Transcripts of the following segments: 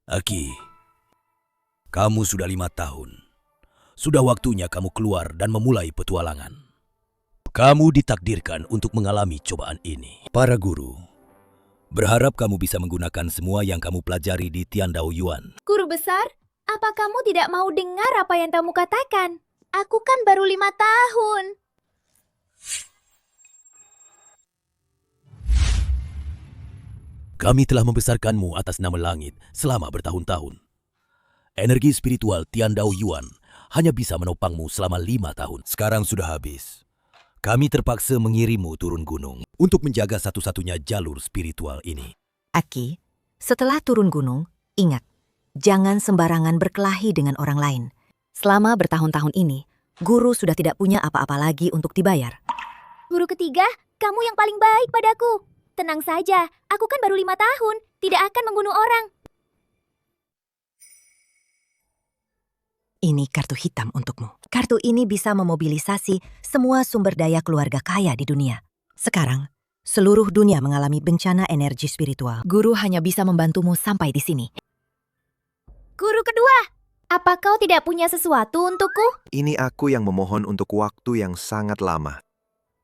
Aki, kamu sudah 5 tahun. Sudah waktunya kamu keluar dan memulai petualangan. Kamu ditakdirkan untuk mengalami cobaan ini. Para guru berharap kamu bisa menggunakan semua yang kamu pelajari di Tiandao Yuan. Guru besar, apa kamu tidak mau dengar apa yang kamu katakan? Aku kan baru 5 tahun. Kami telah membesarkanmu atas nama langit selama bertahun-tahun. Energi spiritual Tiandao Yuan hanya bisa menopangmu selama 5 tahun. Sekarang sudah habis. Kami terpaksa mengirimmu turun gunung untuk menjaga satu-satunya jalur spiritual ini. Aki, setelah turun gunung, ingat, jangan sembarangan berkelahi dengan orang lain. Selama bertahun-tahun ini, guru sudah tidak punya apa-apa lagi untuk dibayar. Guru ketiga, kamu yang paling baik padaku. Tenang saja, aku kan baru 5 tahun, tidak akan membunuh orang. Ini kartu hitam untukmu. Kartu ini bisa memobilisasi semua sumber daya keluarga kaya di dunia. Sekarang, seluruh dunia mengalami bencana energi spiritual. Guru hanya bisa membantumu sampai di sini. Guru kedua, apa kau tidak punya sesuatu untukku? Ini aku yang memohon untuk waktu yang sangat lama.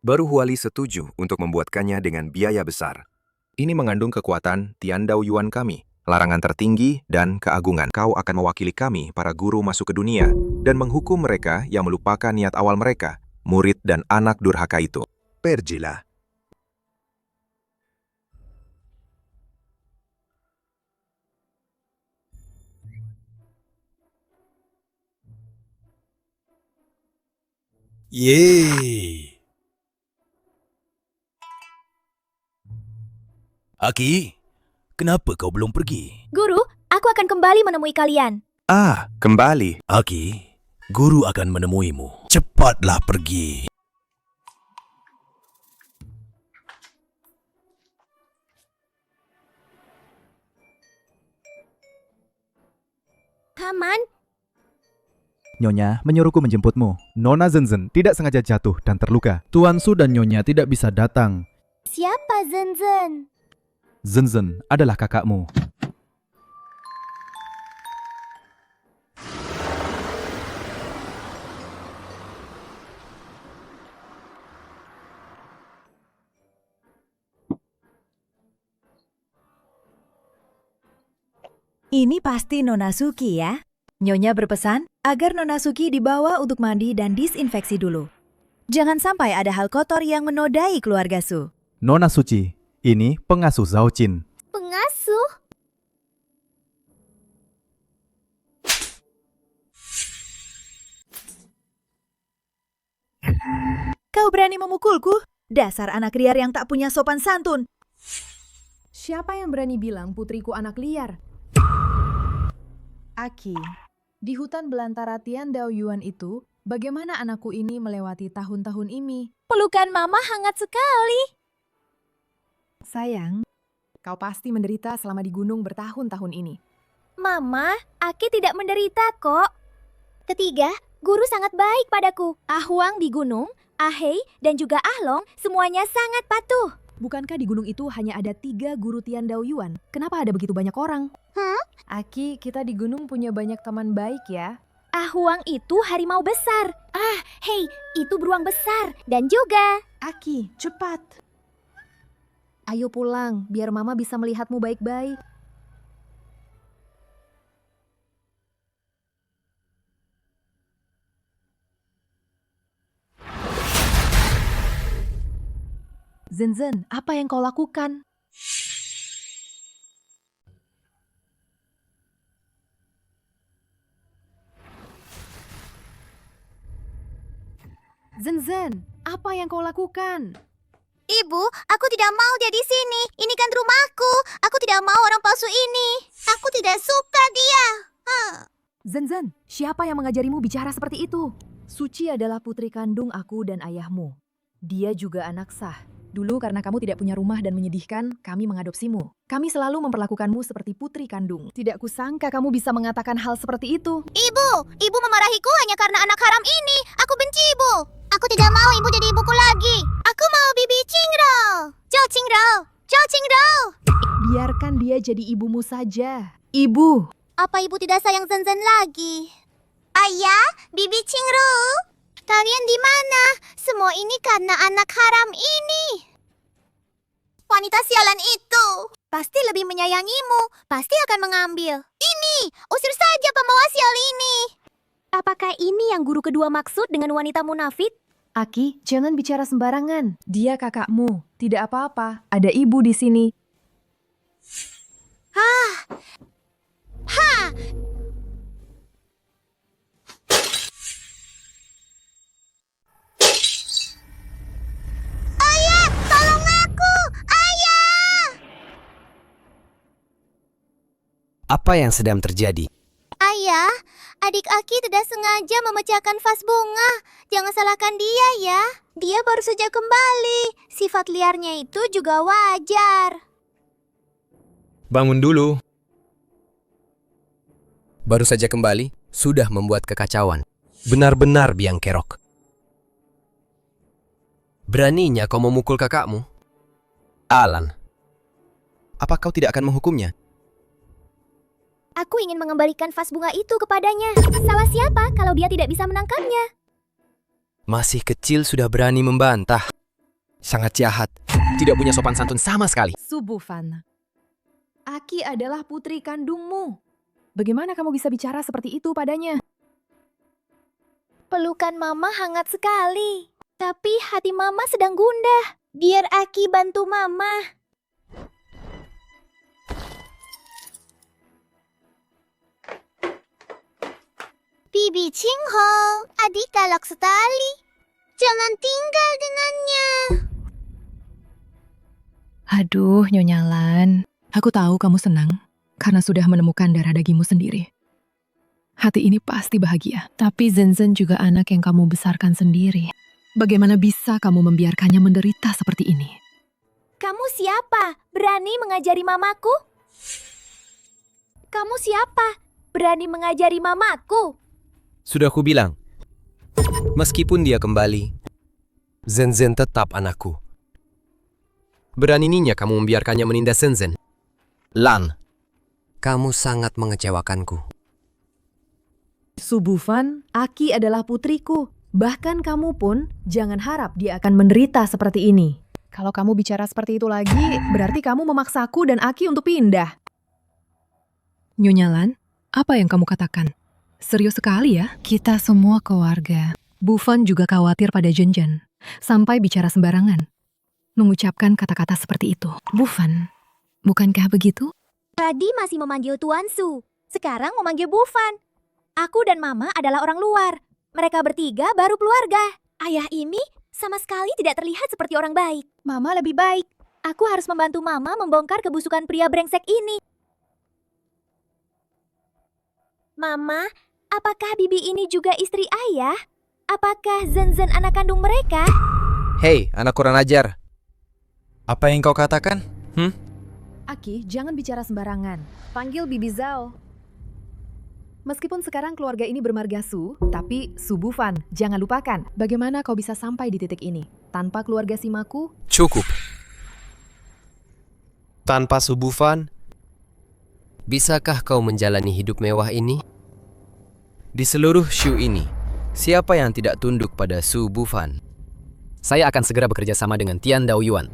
Baru Huali setuju untuk membuatkannya dengan biaya besar. Ini mengandung kekuatan Tiandao Yuan kami, larangan tertinggi dan keagungan. Kau akan mewakili kami, para guru masuk ke dunia, dan menghukum mereka yang melupakan niat awal mereka, murid dan anak durhaka itu. Pergilah. Yeay! Aki, kenapa kau belum pergi? Guru, aku akan kembali menemui kalian. Kembali. Aki, guru akan menemuimu. Cepatlah pergi. Paman, Nyonya menyuruhku menjemputmu. Nona Zenzhen tidak sengaja jatuh dan terluka. Tuan Su dan Nyonya tidak bisa datang. siapa Zenzhen? Zenzhen adalah kakakmu. Ini pasti Nona Suki ya. Nyonya berpesan agar Nona Suki dibawa untuk mandi dan disinfeksi dulu. Jangan sampai ada hal kotor yang menodai keluarga Su. Nona Suci, ini pengasuh Zhao Qin. Pengasuh? Kau berani memukulku? Dasar anak liar yang tak punya sopan santun. Siapa yang berani bilang putriku anak liar? Aki, di hutan belantara Tiandao Yuan itu, bagaimana anakku ini melewati tahun-tahun ini? Pelukan mama hangat sekali. Sayang, kau pasti menderita selama di gunung bertahun-tahun ini. Mama, Aki tidak menderita kok. Ketiga, guru sangat baik padaku. Ahwang di gunung, Ahei, dan juga Ahlong semuanya sangat patuh. Bukankah di gunung itu hanya ada 3 guru Tiandao Yuan? Kenapa ada begitu banyak orang? Aki, kita di gunung punya banyak teman baik ya. Ahwang itu harimau besar. Hei, itu beruang besar. Dan juga... Aki, cepat. Ayo pulang, biar mama bisa melihatmu baik-baik. Zenzhen, apa yang kau lakukan? Zenzhen, apa yang kau lakukan? Ibu, aku tidak mau dia di sini. Ini kan rumahku. Aku tidak mau orang palsu ini. Aku tidak suka dia. Zenzhen, siapa yang mengajarimu bicara seperti itu? Suci adalah putri kandung aku dan ayahmu. Dia juga anak sah. Dulu karena kamu tidak punya rumah dan menyedihkan, kami mengadopsimu. Kami selalu memperlakukanmu seperti putri kandung. Tidak kusangka kamu bisa mengatakan hal seperti itu. Ibu memarahiku hanya karena anak haram ini. Aku benci ibu. Aku tidak mau ibu jadi ibuku lagi. Aku mau Bibi Qingrao. Zhao Qingrao. Zhao Qingrao. Biarkan dia jadi ibumu saja. Ibu. Apa ibu tidak sayang Zenzen lagi? Ayah, Bibi Cingru. Kalian di mana? Semua ini karena anak haram ini. Wanita sialan itu pasti lebih menyayangimu, pasti akan mengambil. Ini, usir saja pembawa sial ini. Apakah ini yang guru kedua maksud dengan wanita munafik? Aki, jangan bicara sembarangan. Dia kakakmu. Tidak apa-apa. Ada ibu di sini. Ayah, tolong aku! Ayah! Apa yang sedang terjadi? Ayah, adik Aki tidak sengaja memecahkan vas bunga. Jangan salahkan dia ya. Dia baru saja kembali. Sifat liarnya itu juga wajar. Bangun dulu. Baru saja kembali, sudah membuat kekacauan. Benar-benar biang kerok. Beraninya kau memukul kakakmu? Alan, apa kau tidak akan menghukumnya? Aku ingin mengembalikan vas bunga itu kepadanya. Salah siapa kalau dia tidak bisa menangkapnya? Masih kecil sudah berani membantah. Sangat jahat. Tidak punya sopan santun sama sekali. Su Bufan. Aki adalah putri kandungmu. Bagaimana kamu bisa bicara seperti itu padanya? Pelukan mama hangat sekali. Tapi hati mama sedang gundah. Biar Aki bantu mama. Bibi Cingho, adik galak sekali. Jangan tinggal dengannya. Aduh, Nyonya Lan. Aku tahu kamu senang karena sudah menemukan darah dagingmu sendiri. Hati ini pasti bahagia. Tapi Zenzen juga anak yang kamu besarkan sendiri. Bagaimana bisa kamu membiarkannya menderita seperti ini? Kamu siapa? Berani mengajari mamaku? Kamu siapa? Berani mengajari mamaku? Sudah ku bilang, meskipun dia kembali, Zenzen tetap anakku. Beraninya kamu membiarkannya menindas Zenzen. Lan, kamu sangat mengecewakanku. Su Bufan, Aki adalah putriku. Bahkan kamu pun jangan harap dia akan menderita seperti ini. Kalau kamu bicara seperti itu lagi, berarti kamu memaksaku dan Aki untuk pindah. Nyonya Lan, apa yang kamu katakan? Serius sekali ya? Kita semua keluarga. Bufan juga khawatir pada Zhenzhen. Sampai bicara sembarangan. Mengucapkan kata-kata seperti itu. Bufan, bukankah begitu? Tadi masih memanggil Tuan Su. Sekarang memanggil Bufan. Aku dan Mama adalah orang luar. Mereka bertiga baru keluarga. Ayah ini sama sekali tidak terlihat seperti orang baik. Mama lebih baik. Aku harus membantu Mama membongkar kebusukan pria brengsek ini. Mama, apakah Bibi ini juga istri ayah? Apakah Zenzen anak kandung mereka? Hei, anak kurang ajar. Apa yang kau katakan? Aki, jangan bicara sembarangan. Panggil Bibi Zhao. Meskipun sekarang keluarga ini bermarga Su, tapi Su Bufan, jangan lupakan bagaimana kau bisa sampai di titik ini. Tanpa keluarga Simaku, Cukup. Tanpa Su Bufan, bisakah kau menjalani hidup mewah ini? Di seluruh Shu ini, siapa yang tidak tunduk pada Su Bufan? Saya akan segera bekerja sama dengan Tian Daoyuan.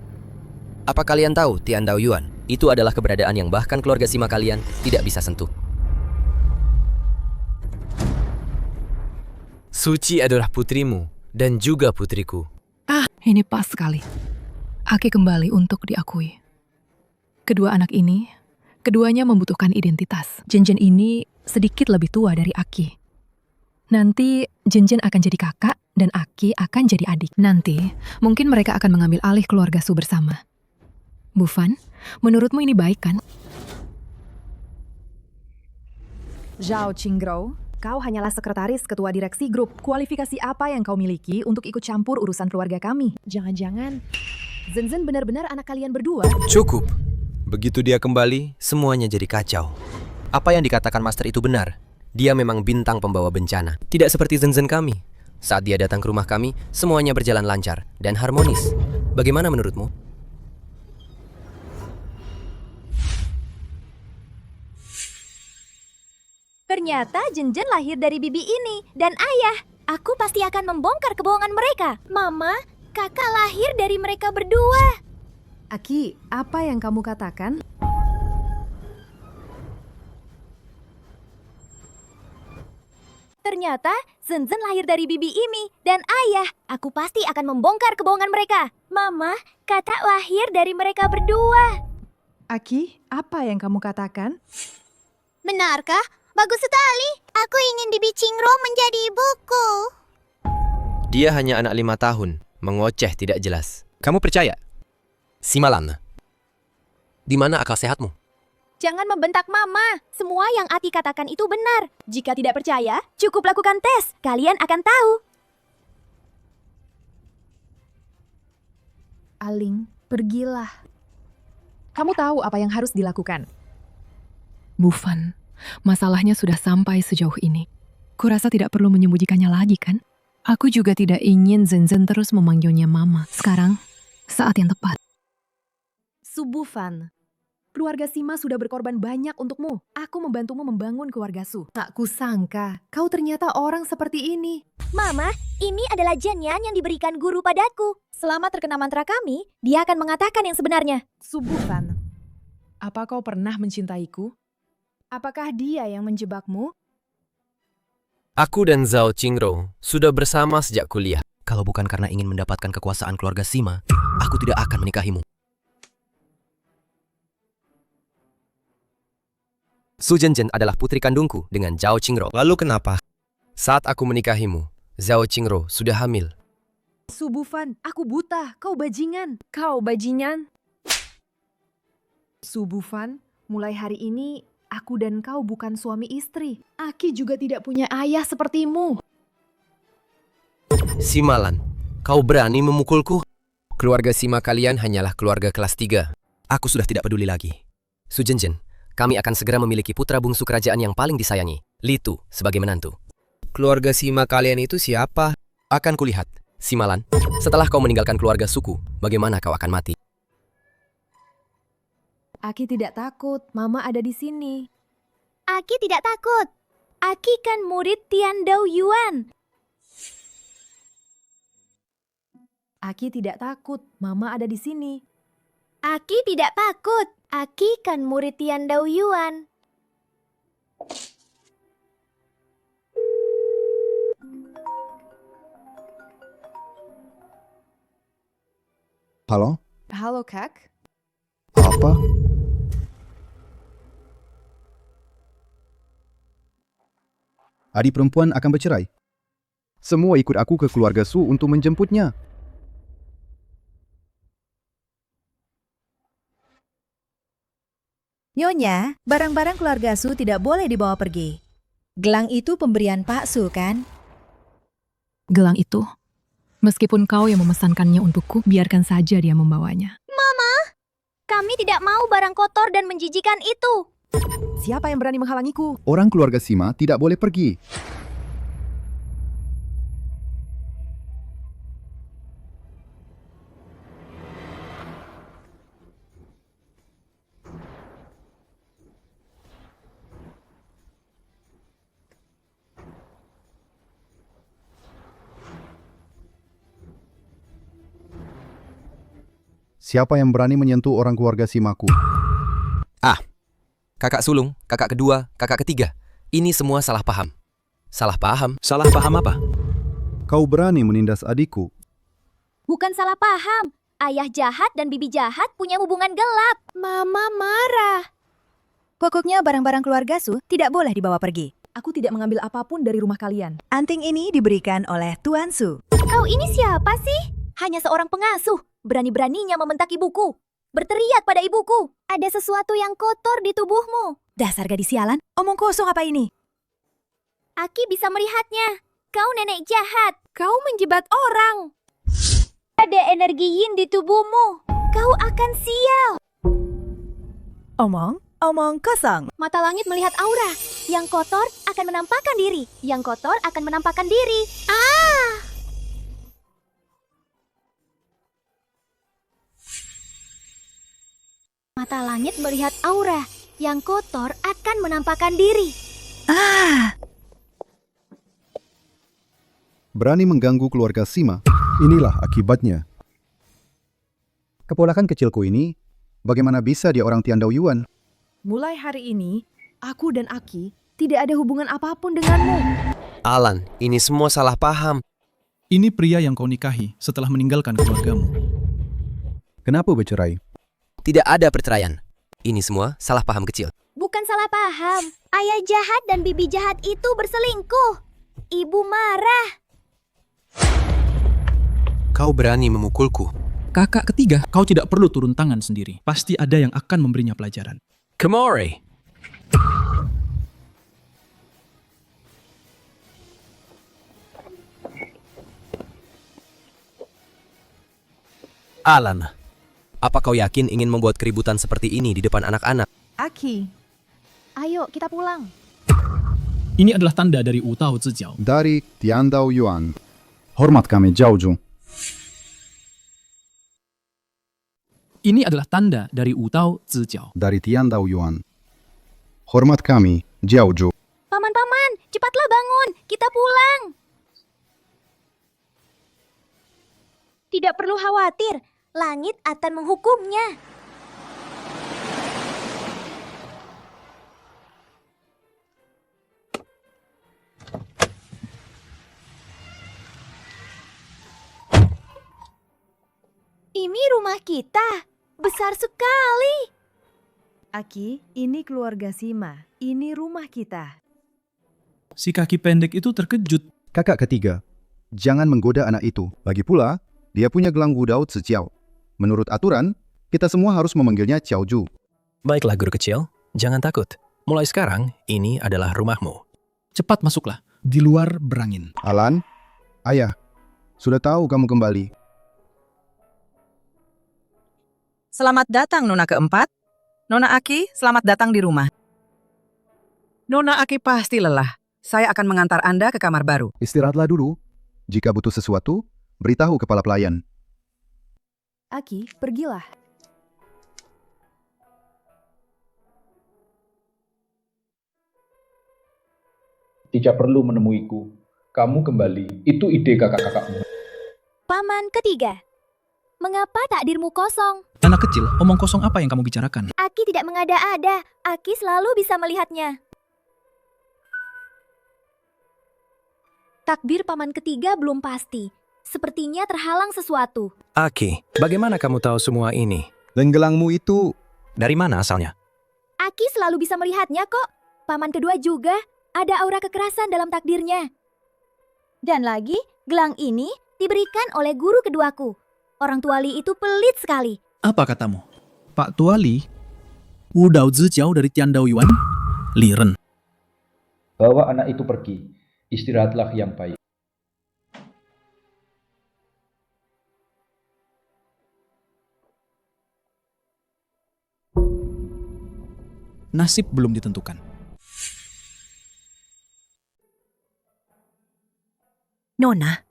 Apa kalian tahu Tian Daoyuan? Itu adalah keberadaan yang bahkan keluarga Sima kalian tidak bisa sentuh. Suci adalah putrimu dan juga putriku. ini pas sekali. Aki kembali untuk diakui. Kedua anak ini, keduanya membutuhkan identitas. Zhenzhen ini sedikit lebih tua dari Aki. Nanti Zhenzhen akan jadi kakak dan Aki akan jadi adik. Nanti mungkin mereka akan mengambil alih keluarga Su bersama. Bufan, menurutmu ini baik kan? Zhao Qinggrou, kau hanyalah sekretaris ketua direksi grup. Kualifikasi apa yang kau miliki untuk ikut campur urusan keluarga kami? Jangan-jangan Zhenzhen benar-benar anak kalian berdua? Cukup. Begitu dia kembali, semuanya jadi kacau. Apa yang dikatakan Master itu benar. Dia memang bintang pembawa bencana. Tidak seperti Zhenzhen kami. Saat dia datang ke rumah kami, semuanya berjalan lancar dan harmonis. Bagaimana menurutmu? Ternyata Jenjen lahir dari bibi ini dan ayah. Aku pasti akan membongkar kebohongan mereka. Mama, kakak lahir dari mereka berdua. Aki, apa yang kamu katakan? Ternyata Zenzen lahir dari bibi ini dan ayah. Aku pasti akan membongkar kebohongan mereka. Mama, kakak lahir dari mereka berdua. Aki, apa yang kamu katakan? Benarkah? Bagus sekali. Aku ingin bibi Cingro menjadi ibuku. Dia hanya anak 5 tahun, mengoceh tidak jelas. Kamu percaya? Simalan, di mana akal sehatmu? Jangan membentak Mama. Semua yang Ati katakan itu benar. Jika tidak percaya, cukup lakukan tes. Kalian akan tahu. Aling, pergilah. Kamu tahu apa yang harus dilakukan. Bufan, masalahnya sudah sampai sejauh ini. Kurasa tidak perlu menyembunyikannya lagi, kan? Aku juga tidak ingin Zenzen terus memanggilnya Mama. Sekarang, saat yang tepat. Su Bufan, keluarga Sima sudah berkorban banyak untukmu. Aku membantumu membangun keluarga Su. Tak kusangka, kau ternyata orang seperti ini. Mama, ini adalah Jenyan yang diberikan guru padaku. Selama terkena mantra kami, dia akan mengatakan yang sebenarnya. Su Bufan, apa kau pernah mencintaiku? Apakah dia yang menjebakmu? Aku dan Zhao Qingro sudah bersama sejak kuliah. Kalau bukan karena ingin mendapatkan kekuasaan keluarga Sima, aku tidak akan menikahimu. Su Zhenzhen adalah putri kandungku dengan Zhao Qingro. Lalu kenapa? Saat aku menikahimu, Zhao Qingro sudah hamil. Su Bufan, aku buta. Kau bajingan. Kau bajingan. Su Bufan, mulai hari ini aku dan kau bukan suami istri. Aki juga tidak punya ayah sepertimu. Simalan, kau berani memukulku? Keluarga Sima kalian hanyalah keluarga kelas 3. Aku sudah tidak peduli lagi. Su Zhenzhen, kami akan segera memiliki putra bungsu kerajaan yang paling disayangi, Li Tu, sebagai menantu. Keluarga Sima kalian itu siapa? Akan kulihat. Simalan, setelah kau meninggalkan keluarga suku, bagaimana kau akan mati? Aki tidak takut, Mama ada di sini. Aki tidak takut. Aki kan murid Tian Dao Yuan. Aki tidak takut, Mama ada di sini. Aki tidak takut. Aki kan murid Tian Dao Yuan. Halo? Halo, Kak. Apa? Adik perempuan akan bercerai. Semua ikut aku ke keluarga Su untuk menjemputnya. Nyonya, barang-barang keluarga Su tidak boleh dibawa pergi. Gelang itu pemberian Pak Su, kan? Gelang itu, meskipun kau yang memesankannya untukku, biarkan saja dia membawanya. Mama, kami tidak mau barang kotor dan menjijikan itu. Siapa yang berani menghalangiku? Orang keluarga Sima tidak boleh pergi. Siapa yang berani menyentuh orang keluarga Simaku? Kakak sulung, kakak kedua, kakak ketiga. Ini semua salah paham. Salah paham? Salah paham apa? Kau berani menindas adikku. Bukan salah paham. Ayah jahat dan bibi jahat punya hubungan gelap. Mama marah. Pokoknya barang-barang keluarga Su tidak boleh dibawa pergi. Aku tidak mengambil apapun dari rumah kalian. Anting ini diberikan oleh Tuan Su. Kau ini siapa sih? Hanya seorang pengasuh. Berani-beraninya membentak ibuku. Berteriak pada ibuku. Ada sesuatu yang kotor di tubuhmu. Dasar gadis sialan, omong kosong apa ini? Aki bisa melihatnya. Kau nenek jahat. Kau menjebat orang. Ada energi yin di tubuhmu. Kau akan sial. Omong kosong. Mata langit melihat aura. Yang kotor akan menampakkan diri. Yang kotor akan menampakkan diri. Mata langit melihat aura. Yang kotor akan menampakkan diri. Berani mengganggu keluarga Sima. Inilah akibatnya. Keponakan kecilku ini, bagaimana bisa dia orang Tiandao Yuan? Mulai hari ini, aku dan Aki tidak ada hubungan apapun denganmu. Alan, ini semua salah paham. Ini pria yang kau nikahi setelah meninggalkan keluargamu. Kenapa bercerai? Tidak ada perceraian. Ini semua salah paham kecil. Bukan salah paham. Ayah jahat dan bibi jahat itu berselingkuh. Ibu marah. Kau berani memukulku. Kakak ketiga, kau tidak perlu turun tangan sendiri. Pasti ada yang akan memberinya pelajaran. Kemari. Alan, apa kau yakin ingin membuat keributan seperti ini di depan anak-anak? Aki, ayo kita pulang. Ini adalah tanda dari Wu Tao Zijiao. Dari Tiandao Yuan. Hormat kami, Jiaozhu. Ini adalah tanda dari Wu Tao Zijiao. Dari Tiandao Yuan. Hormat kami, Jiaozhu. Paman-paman, cepatlah bangun. Kita pulang. Tidak perlu khawatir. Langit akan menghukumnya. Ini rumah kita. Besar sekali. Aki, ini keluarga Sima. Ini rumah kita. Si kaki pendek itu terkejut. Kakak ketiga, jangan menggoda anak itu. Lagi pula, dia punya gelang Wudao Zijiao. Menurut aturan, kita semua harus memanggilnya Jiaozhu. Baiklah guru kecil, jangan takut. Mulai sekarang, ini adalah rumahmu. Cepat masuklah. Di luar berangin. Alan, ayah, sudah tahu kamu kembali. Selamat datang, Nona keempat. Nona Aki, selamat datang di rumah. Nona Aki pasti lelah. Saya akan mengantar Anda ke kamar baru. Istirahatlah dulu. Jika butuh sesuatu, beritahu kepala pelayan. Aki, pergilah. Tidak perlu menemuiku. Kamu kembali. Itu ide kakak-kakakmu. Paman ketiga. Mengapa takdirmu kosong? Anak kecil, omong kosong apa yang kamu bicarakan? Aki tidak mengada-ada. Aki selalu bisa melihatnya. Takdir paman ketiga belum pasti. Sepertinya terhalang sesuatu. Aki, bagaimana kamu tahu semua ini? Dan gelangmu itu... Dari mana asalnya? Aki selalu bisa melihatnya kok. Paman kedua juga ada aura kekerasan dalam takdirnya. Dan lagi, gelang ini diberikan oleh guru keduaku. Orang tuali itu pelit sekali. Apa katamu? Pak Tuali? Wudao Zijiao dari Tiandao Yuan? Liren. Bawa anak itu pergi. Istirahatlah yang baik. Nasib belum ditentukan. Nona,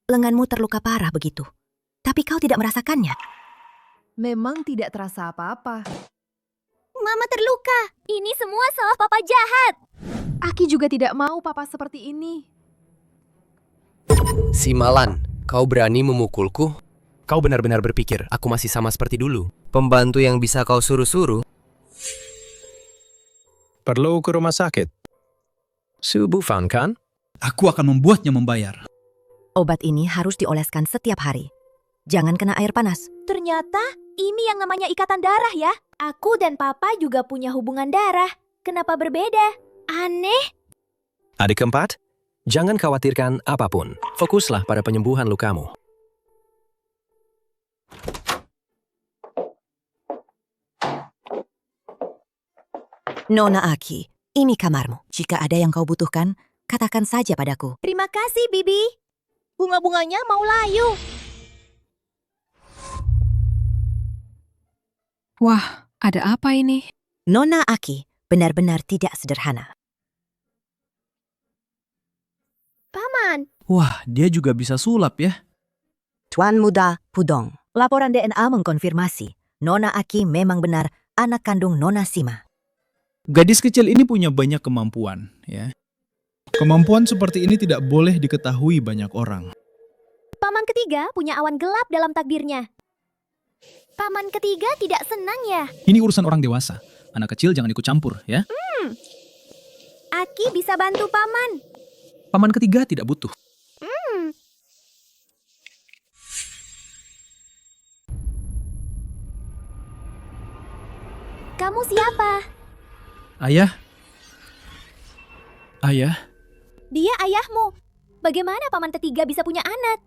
lenganmu terluka parah begitu. Tapi kau tidak merasakannya. Memang tidak terasa apa-apa. Mama terluka. Ini semua salah papa jahat. Aki juga tidak mau papa seperti ini. Simalan, kau berani memukulku? Kau benar-benar berpikir aku masih sama seperti dulu? Pembantu yang bisa kau suruh-suruh? Perlu ke rumah sakit? Su Bufan kan? Aku akan membuatnya membayar. Obat ini harus dioleskan setiap hari. Jangan kena air panas. Ternyata ini yang namanya ikatan darah ya. Aku dan papa juga punya hubungan darah. Kenapa berbeda? Aneh. Adik keempat, jangan khawatirkan apapun. Fokuslah pada penyembuhan lukamu. Nona Aki, ini kamarmu. Jika ada yang kau butuhkan, katakan saja padaku. Terima kasih, Bibi. Bunga-bunganya mau layu. Wah, ada apa ini? Nona Aki benar-benar tidak sederhana. Paman. Wah, dia juga bisa sulap ya. Tuan Muda Pudong. Laporan DNA mengkonfirmasi Nona Aki memang benar anak kandung Nona Sima. Gadis kecil ini punya banyak kemampuan, ya. Kemampuan seperti ini tidak boleh diketahui banyak orang. Paman ketiga punya awan gelap dalam takdirnya. Paman ketiga tidak senang ya? Ini urusan orang dewasa. Anak kecil jangan ikut campur, ya. Aki bisa bantu paman. Paman ketiga tidak butuh. Kamu siapa? Ayah. Ayah. Dia ayahmu. Bagaimana paman ketiga bisa punya anak?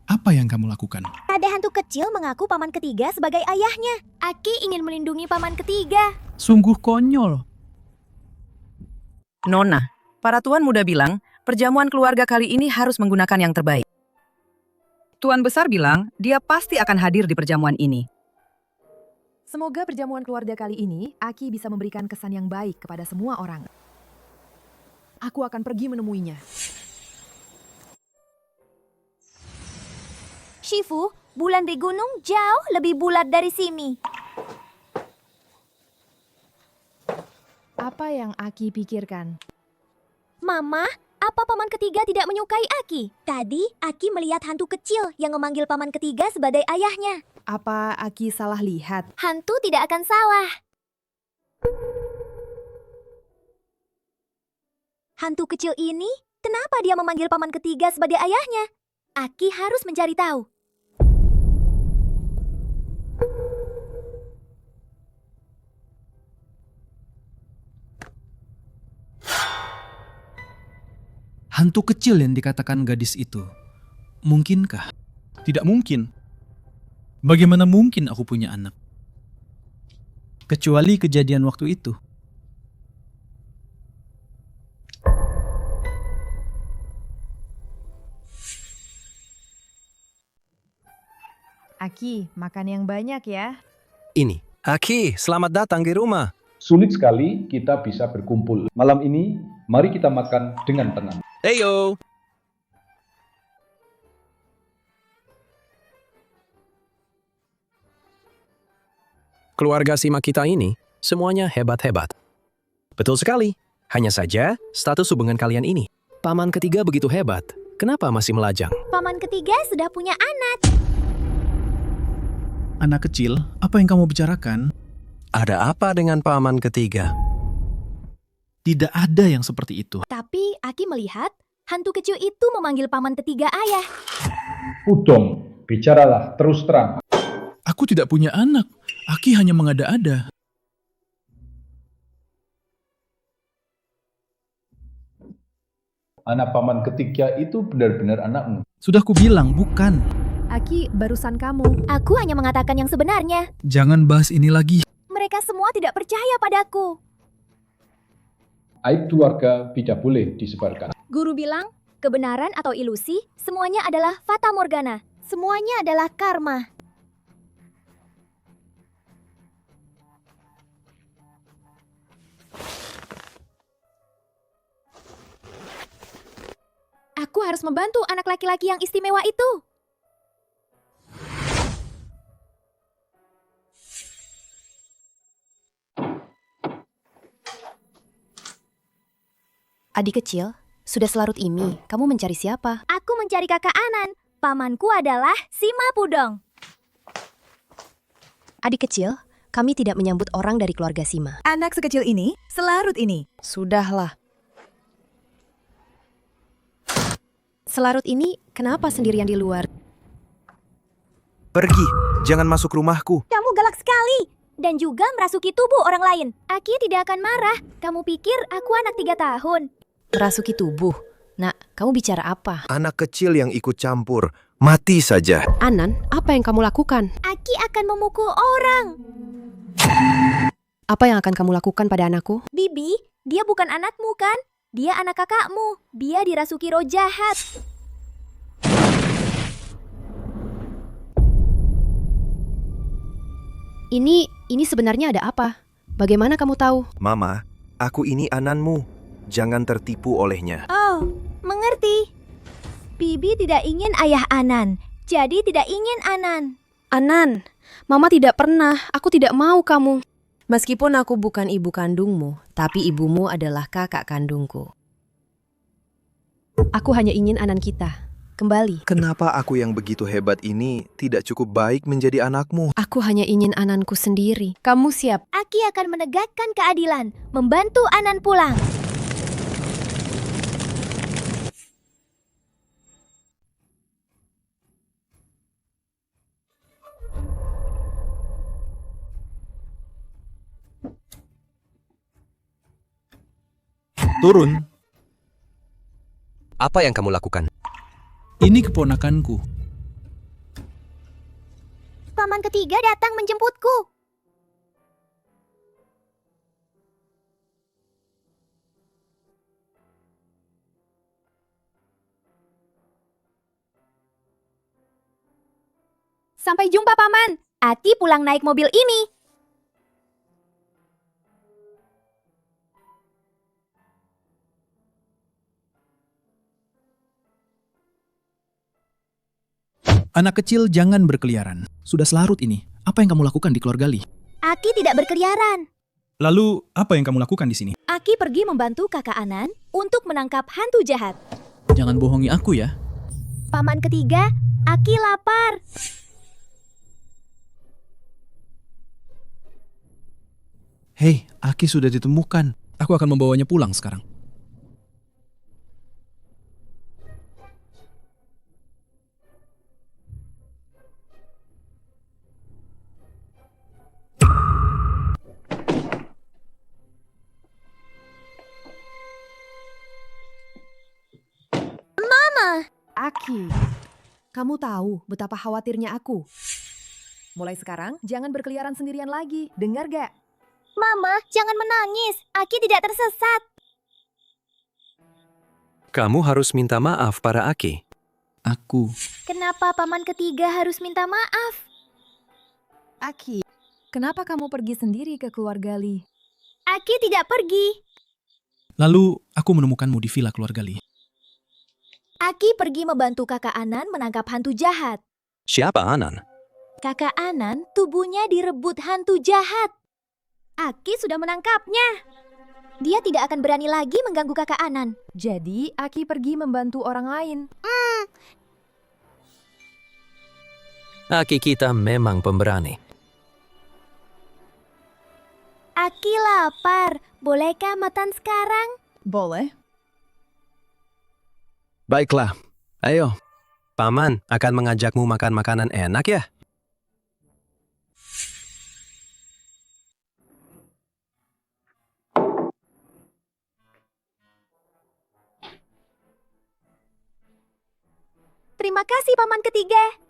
Apa yang kamu lakukan? Ada hantu kecil mengaku paman ketiga sebagai ayahnya. Aki ingin melindungi paman ketiga. Sungguh konyol. Nona, para tuan muda bilang, perjamuan keluarga kali ini harus menggunakan yang terbaik. Tuan besar bilang, dia pasti akan hadir di perjamuan ini. Semoga perjamuan keluarga kali ini, Aki bisa memberikan kesan yang baik kepada semua orang. Aku akan pergi menemuinya. Shifu, bulan di gunung jauh lebih bulat dari sini. Apa yang Aki pikirkan? Mama, apa paman ketiga tidak menyukai Aki? Tadi Aki melihat hantu kecil yang memanggil paman ketiga sebagai ayahnya. Apa Aki salah lihat? Hantu tidak akan salah. Hantu kecil ini, kenapa dia memanggil paman ketiga sebagai ayahnya? Aki harus mencari tahu. Hantu kecil yang dikatakan gadis itu, mungkinkah? Tidak mungkin. Bagaimana mungkin aku punya anak? Kecuali kejadian waktu itu. Aki, makan yang banyak ya. Ini, Aki, selamat datang di rumah. Sulit sekali kita bisa berkumpul. Malam ini, mari kita makan dengan tenang. Heyo! Keluarga Sima kita ini, semuanya hebat-hebat. Betul sekali. Hanya saja, status hubungan kalian ini. Paman ketiga begitu hebat, kenapa masih melajang? Paman ketiga sudah punya anak. Anak kecil, apa yang kamu bicarakan? Ada apa dengan paman ketiga? Tidak ada yang seperti itu. Tapi Aki melihat hantu kecil itu memanggil paman ketiga ayah. Pudong, bicaralah terus terang. Aku tidak punya anak. Aki hanya mengada-ada. Anak paman ketiga itu benar-benar anakmu. Sudah kubilang, bukan. Aki, barusan kamu. Aku hanya mengatakan yang sebenarnya. Jangan bahas ini lagi. Mereka semua tidak percaya padaku. Aib keluarga tidak boleh disebarkan. Guru bilang, kebenaran atau ilusi, semuanya adalah fata morgana. Semuanya adalah karma. Aku harus membantu anak laki-laki yang istimewa itu. Adik kecil, sudah selarut ini, kamu mencari siapa? Aku mencari kakak Anan. Pamanku adalah Sima Pudong. Adik kecil, kami tidak menyambut orang dari keluarga Sima. Anak sekecil ini, selarut ini. Sudahlah. Selarut ini, kenapa sendirian di luar? Pergi, jangan masuk rumahku. Kamu galak sekali. Dan juga merasuki tubuh orang lain. Aki tidak akan marah. Kamu pikir aku anak 3 tahun? Merasuki tubuh. Nak, kamu bicara apa? Anak kecil yang ikut campur, mati saja. Anan, apa yang kamu lakukan? Aki akan memukul orang. Apa yang akan kamu lakukan pada anakku? Bibi, dia bukan anakmu kan? Dia anak kakakmu. Dia dirasuki roh jahat. Ini sebenarnya ada apa? Bagaimana kamu tahu? Mama, aku ini Ananmu. Jangan tertipu olehnya. Oh, mengerti. Bibi tidak ingin ayah Anan, jadi tidak ingin Anan. Anan, Mama tidak pernah. Aku tidak mau kamu. Meskipun aku bukan ibu kandungmu, tapi ibumu adalah kakak kandungku. Aku hanya ingin Anan kita kembali. Kenapa aku yang begitu hebat ini tidak cukup baik menjadi anakmu? Aku hanya ingin Ananku sendiri. Kamu siap? Aki akan menegakkan keadilan, membantu Anan pulang. Turun. Apa yang kamu lakukan? Ini keponakanku. Paman ketiga datang menjemputku. Sampai jumpa, Paman. Ati pulang naik mobil ini. Anak kecil jangan berkeliaran. Sudah selarut ini. Apa yang kamu lakukan di keluarga Li? Aki tidak berkeliaran. Lalu, apa yang kamu lakukan di sini? Aki pergi membantu kakak Anan untuk menangkap hantu jahat. Jangan bohongi aku ya. Paman ketiga, Aki lapar. Hei, Aki sudah ditemukan. Aku akan membawanya pulang sekarang. Aki, kamu tahu betapa khawatirnya aku. Mulai sekarang, jangan berkeliaran sendirian lagi. Dengar gak? Mama, jangan menangis. Aki tidak tersesat. Kamu harus minta maaf para Aki. Aku. Kenapa paman ketiga harus minta maaf? Aki, kenapa kamu pergi sendiri ke keluarga Li? Aki tidak pergi. Lalu, aku menemukanmu di villa keluarga Li. Aki pergi membantu kakak Anan menangkap hantu jahat. Siapa Anan? Kakak Anan tubuhnya direbut hantu jahat. Aki sudah menangkapnya. Dia tidak akan berani lagi mengganggu kakak Anan. Jadi, Aki pergi membantu orang lain. Aki kita memang pemberani. Aki lapar. Bolehkah makan sekarang? Boleh. Baiklah, ayo. Paman akan mengajakmu makan makanan enak ya? Terima kasih paman ketiga.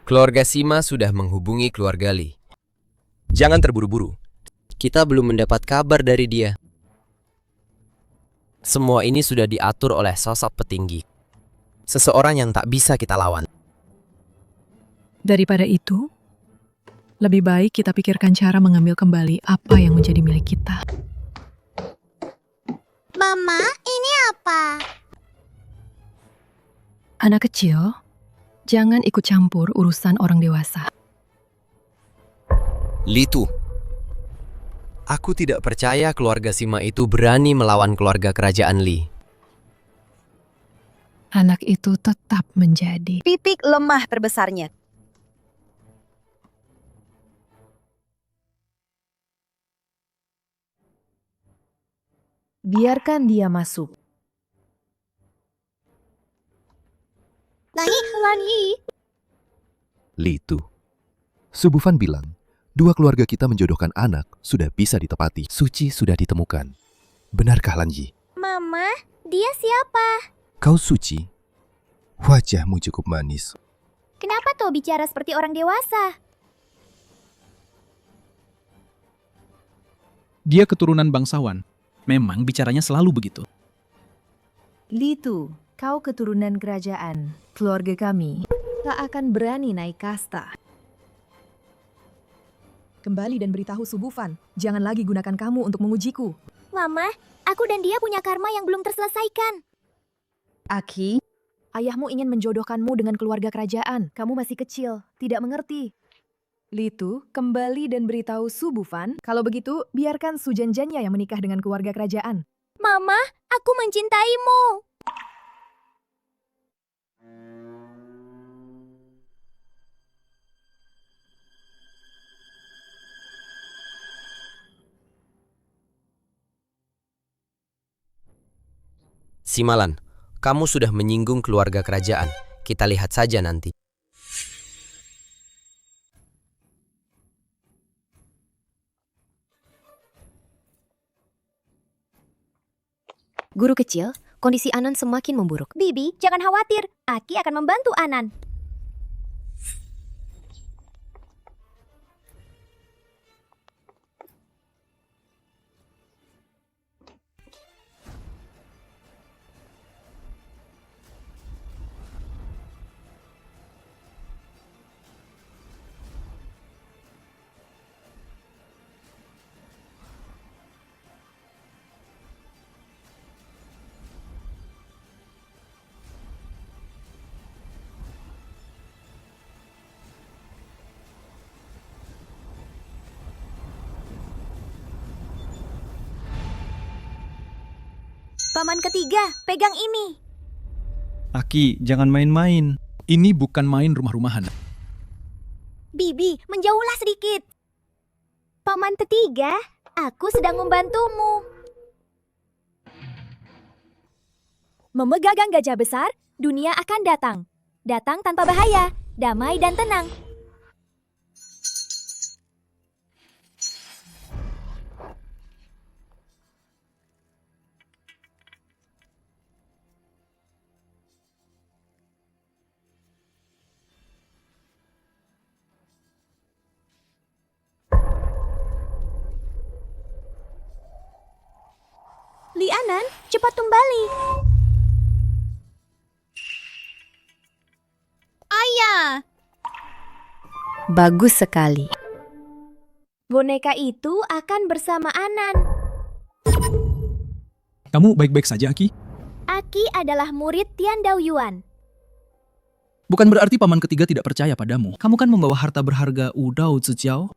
Keluarga Sima sudah menghubungi keluarga Li. Jangan terburu-buru. Kita belum mendapat kabar dari dia. Semua ini sudah diatur oleh sosok petinggi. Seseorang yang tak bisa kita lawan. Daripada itu, lebih baik kita pikirkan cara mengambil kembali apa yang menjadi milik kita. Mama, ini apa? Anak kecil, jangan ikut campur urusan orang dewasa. Litu. Aku tidak percaya keluarga Sima itu berani melawan keluarga kerajaan Li. Anak itu tetap menjadi Titik lemah terbesarnya. Biarkan dia masuk. Lani. Litu. Subufan bilang, dua keluarga kita menjodohkan anak sudah bisa ditepati. Suci sudah ditemukan. Benarkah Lanji? Mama, dia siapa? Kau Suci? Wajahmu cukup manis. Kenapa kau bicara seperti orang dewasa? Dia keturunan bangsawan. Memang bicaranya selalu begitu. Litu, kau keturunan kerajaan. Keluarga kami tak akan berani naik kasta. Kembali dan beritahu Su Bufan. Jangan lagi gunakan kamu untuk mengujiku. Mama, aku dan dia punya karma yang belum terselesaikan. Aki, ayahmu ingin menjodohkanmu dengan keluarga kerajaan. Kamu masih kecil, tidak mengerti. Litu, kembali dan beritahu Su Bufan. Kalau begitu, biarkan Su Janjannya yang menikah dengan keluarga kerajaan. Mama, aku mencintaimu. Simalan, kamu sudah menyinggung keluarga kerajaan. Kita lihat saja nanti. Guru kecil, kondisi Anan semakin memburuk. Bibi, jangan khawatir. Aki akan membantu Anan. Paman ketiga, pegang ini. Aki, jangan main-main. Ini bukan main rumah-rumahan. Bibi, menjauhlah sedikit. Paman ketiga, aku sedang membantumu. Memegang gajah besar, dunia akan datang. Datang tanpa bahaya, damai dan tenang. Lianan, cepat kembali. Ayah, Bagus sekali. boneka itu akan bersama Anan. Kamu baik-baik saja, Aki? Aki adalah murid Tian Dao Yuan. Bukan berarti paman ketiga tidak percaya padamu. Kamu kan membawa harta berharga Udao Zijiao.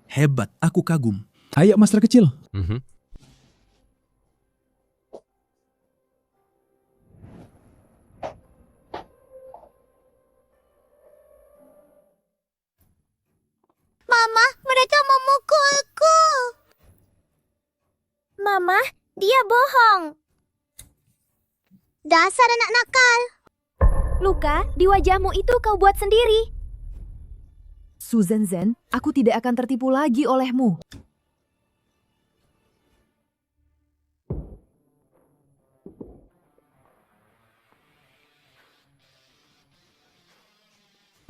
Hebat, aku kagum. Ayo, master kecil. Mama, mereka memukulku. Mama, dia bohong. Dasar anak nakal. Luka di wajahmu itu kau buat sendiri. Su Zhen, aku tidak akan tertipu lagi olehmu.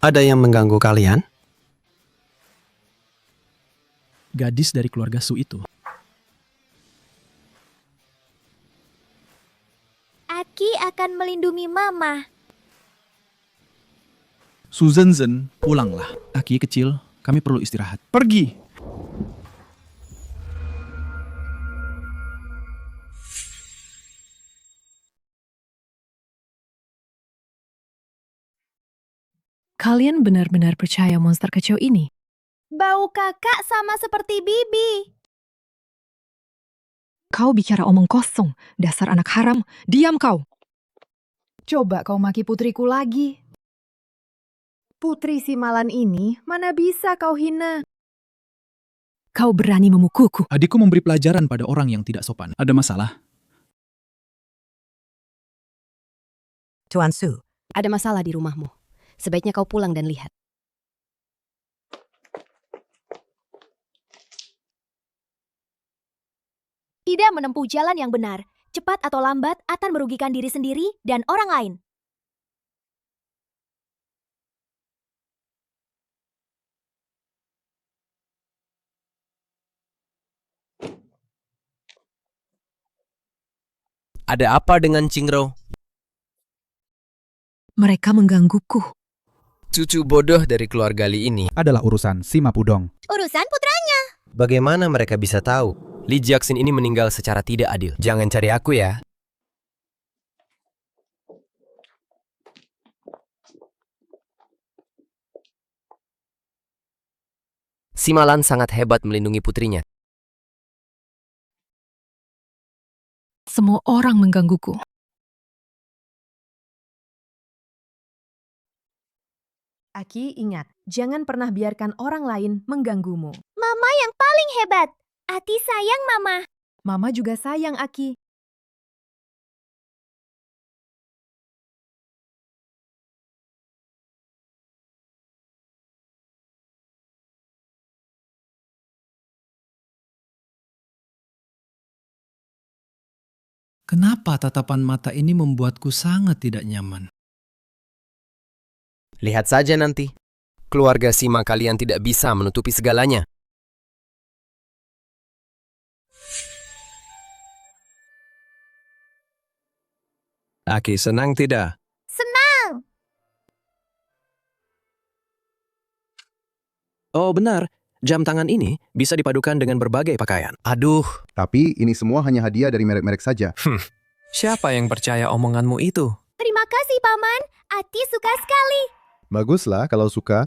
Ada yang mengganggu kalian? Gadis dari keluarga Su itu. Aki akan melindungi Mama. Su Zhen, pulanglah. Aki kecil, kami perlu istirahat. Pergi! Kalian benar-benar percaya monster kecil ini? Bau kakak sama seperti Bibi. Kau bicara omong kosong, dasar anak haram. Diam kau! Coba kau maki putriku lagi. Putri Simalan ini mana bisa kau hina? Kau berani memukulku. Adikku memberi pelajaran pada orang yang tidak sopan. Ada masalah? Tuan Su, ada masalah di rumahmu. Sebaiknya kau pulang dan lihat. Tidak menempuh jalan yang benar, cepat atau lambat akan merugikan diri sendiri dan orang lain. Ada apa dengan Cingro? Mereka menggangguku. Cucu bodoh dari keluarga Li ini adalah urusan Sima Pudong. Urusan putranya. Bagaimana mereka bisa tahu? Li Jiaxin ini meninggal secara tidak adil. Jangan cari aku ya. Sima Lan sangat hebat melindungi putrinya. Semua orang menggangguku. Aki, ingat, jangan pernah biarkan orang lain mengganggumu. Mama yang paling hebat. Ati sayang Mama. Mama juga sayang Aki. Kenapa tatapan mata ini membuatku sangat tidak nyaman? Lihat saja nanti. Keluarga Sima kalian tidak bisa menutupi segalanya. Aki senang tidak? Senang. Oh benar, jam tangan ini bisa dipadukan dengan berbagai pakaian. Aduh. Tapi ini semua hanya hadiah dari merek-merek saja. Siapa yang percaya omonganmu itu? Terima kasih Paman. Ati suka sekali. Baguslah kalau suka.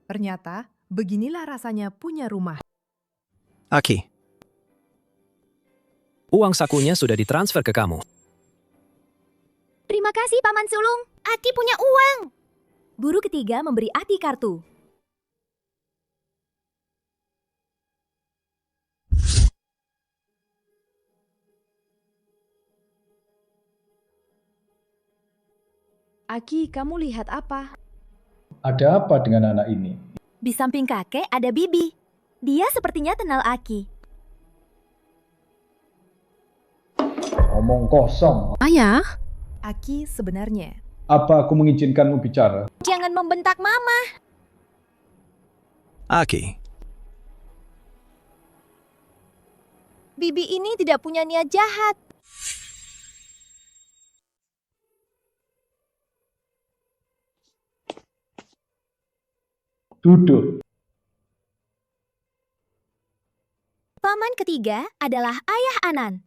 Ternyata, beginilah rasanya punya rumah. Aki, uang sakunya sudah ditransfer ke kamu. Terima kasih Paman Sulung. Ati punya uang. Guru ketiga memberi Ati kartu. Aki, kamu lihat apa? Ada apa dengan anak ini? Di samping kakek ada Bibi. Dia sepertinya kenal Aki. Omong kosong. Ayah? Aki sebenarnya. Apa aku mengizinkanmu bicara? Jangan membentak Mama. Aki, Bibi ini tidak punya niat jahat. Duduk. Paman ketiga adalah ayah Anan.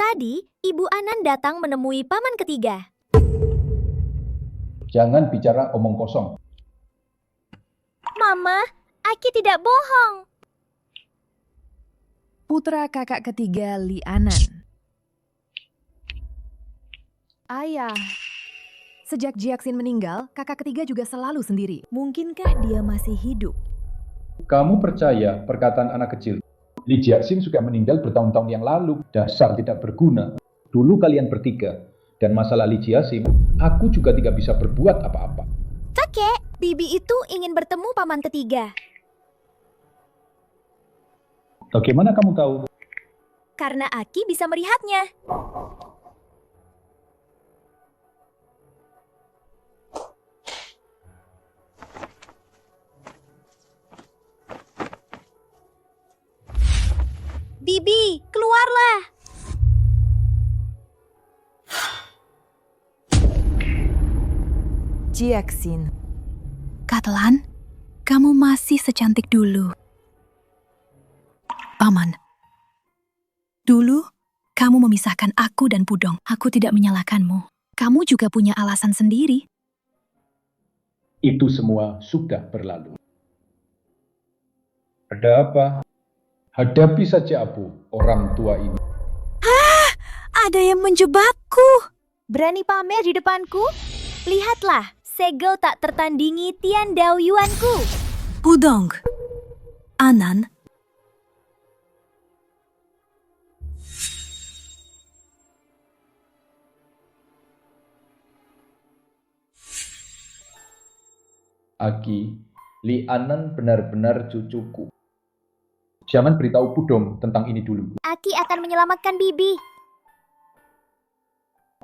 Tadi, Ibu Anan datang menemui paman ketiga. Jangan bicara omong kosong. Mama, Aki tidak bohong. Putra kakak ketiga Li Anan. Ayah, sejak Jiaxin meninggal, kakak ketiga juga selalu sendiri. Mungkinkah dia masih hidup? Kamu percaya perkataan anak kecil? Li Jiaxin sudah meninggal bertahun-tahun yang lalu. Dasar tidak berguna. Dulu kalian bertiga. Dan masalah Li Jiaxin, aku juga tidak bisa berbuat apa-apa. Kakek, Bibi itu ingin bertemu paman ketiga. Bagaimana kamu tahu? Karena Aki bisa melihatnya. Bibi, keluarlah. Jiaxin. Katelan, kamu masih secantik dulu. Paman, dulu kamu memisahkan aku dan Pudong. Aku tidak menyalahkanmu. Kamu juga punya alasan sendiri. Itu semua sudah berlalu. Ada apa? Hadapi saja Abu, orang tua ini. Ada yang menjebakku. Berani pamer di depanku? Lihatlah, segel tak tertandingi Tian Dao Yuanku. Pudong, Anan, Aki, Li Anan benar-benar cucuku. Jangan beritahu Pudong tentang ini dulu. Aki akan menyelamatkan Bibi.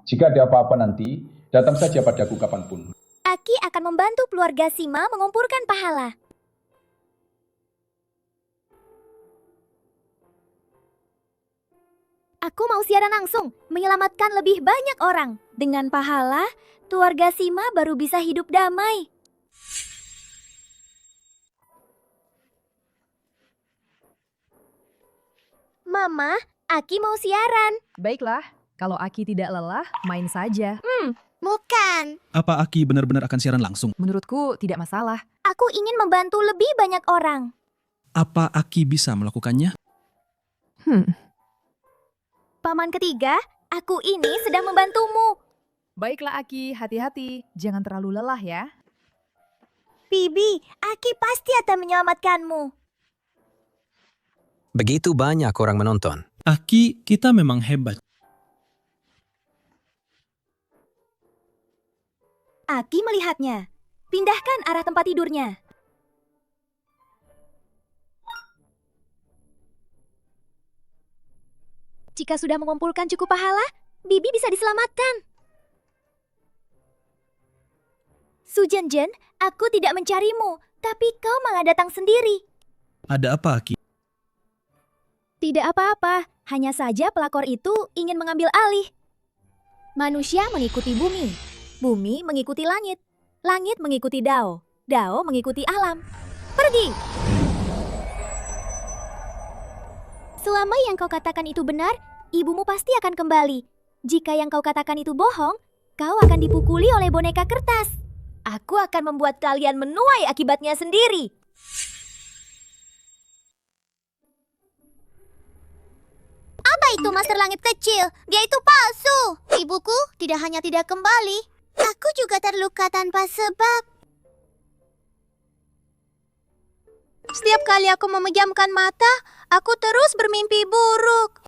Jika ada apa-apa nanti, datang saja padaku kapanpun. Aki akan membantu keluarga Sima mengumpulkan pahala. Aku mau siaran langsung, menyelamatkan lebih banyak orang. Dengan pahala, keluarga Sima baru bisa hidup damai. Mama, Aki mau siaran. Baiklah, kalau Aki tidak lelah, main saja. Bukan. Apa Aki benar-benar akan siaran langsung? Menurutku tidak masalah. Aku ingin membantu lebih banyak orang. Apa Aki bisa melakukannya? Paman ketiga, aku ini sedang membantumu. Baiklah Aki, hati-hati. Jangan terlalu lelah ya. Bibi, Aki pasti akan menyelamatkanmu. Begitu banyak orang menonton. Aki, kita memang hebat. Aki melihatnya. Pindahkan arah tempat tidurnya. Jika sudah mengumpulkan cukup pahala, Bibi bisa diselamatkan. Su Zhenzhen, aku tidak mencarimu, tapi kau malah datang sendiri. Ada apa Aki? Tidak apa-apa, hanya saja pelakor itu ingin mengambil alih. Manusia mengikuti bumi, bumi mengikuti langit, langit mengikuti Dao, Dao mengikuti alam. Pergi! Selama yang kau katakan itu benar, ibumu pasti akan kembali. Jika yang kau katakan itu bohong, kau akan dipukuli oleh boneka kertas. Aku akan membuat kalian menuai akibatnya sendiri. Apa itu Master Langit kecil? Dia itu palsu. Ibuku tidak hanya tidak kembali, aku juga terluka tanpa sebab. Setiap kali aku memejamkan mata, aku terus bermimpi buruk.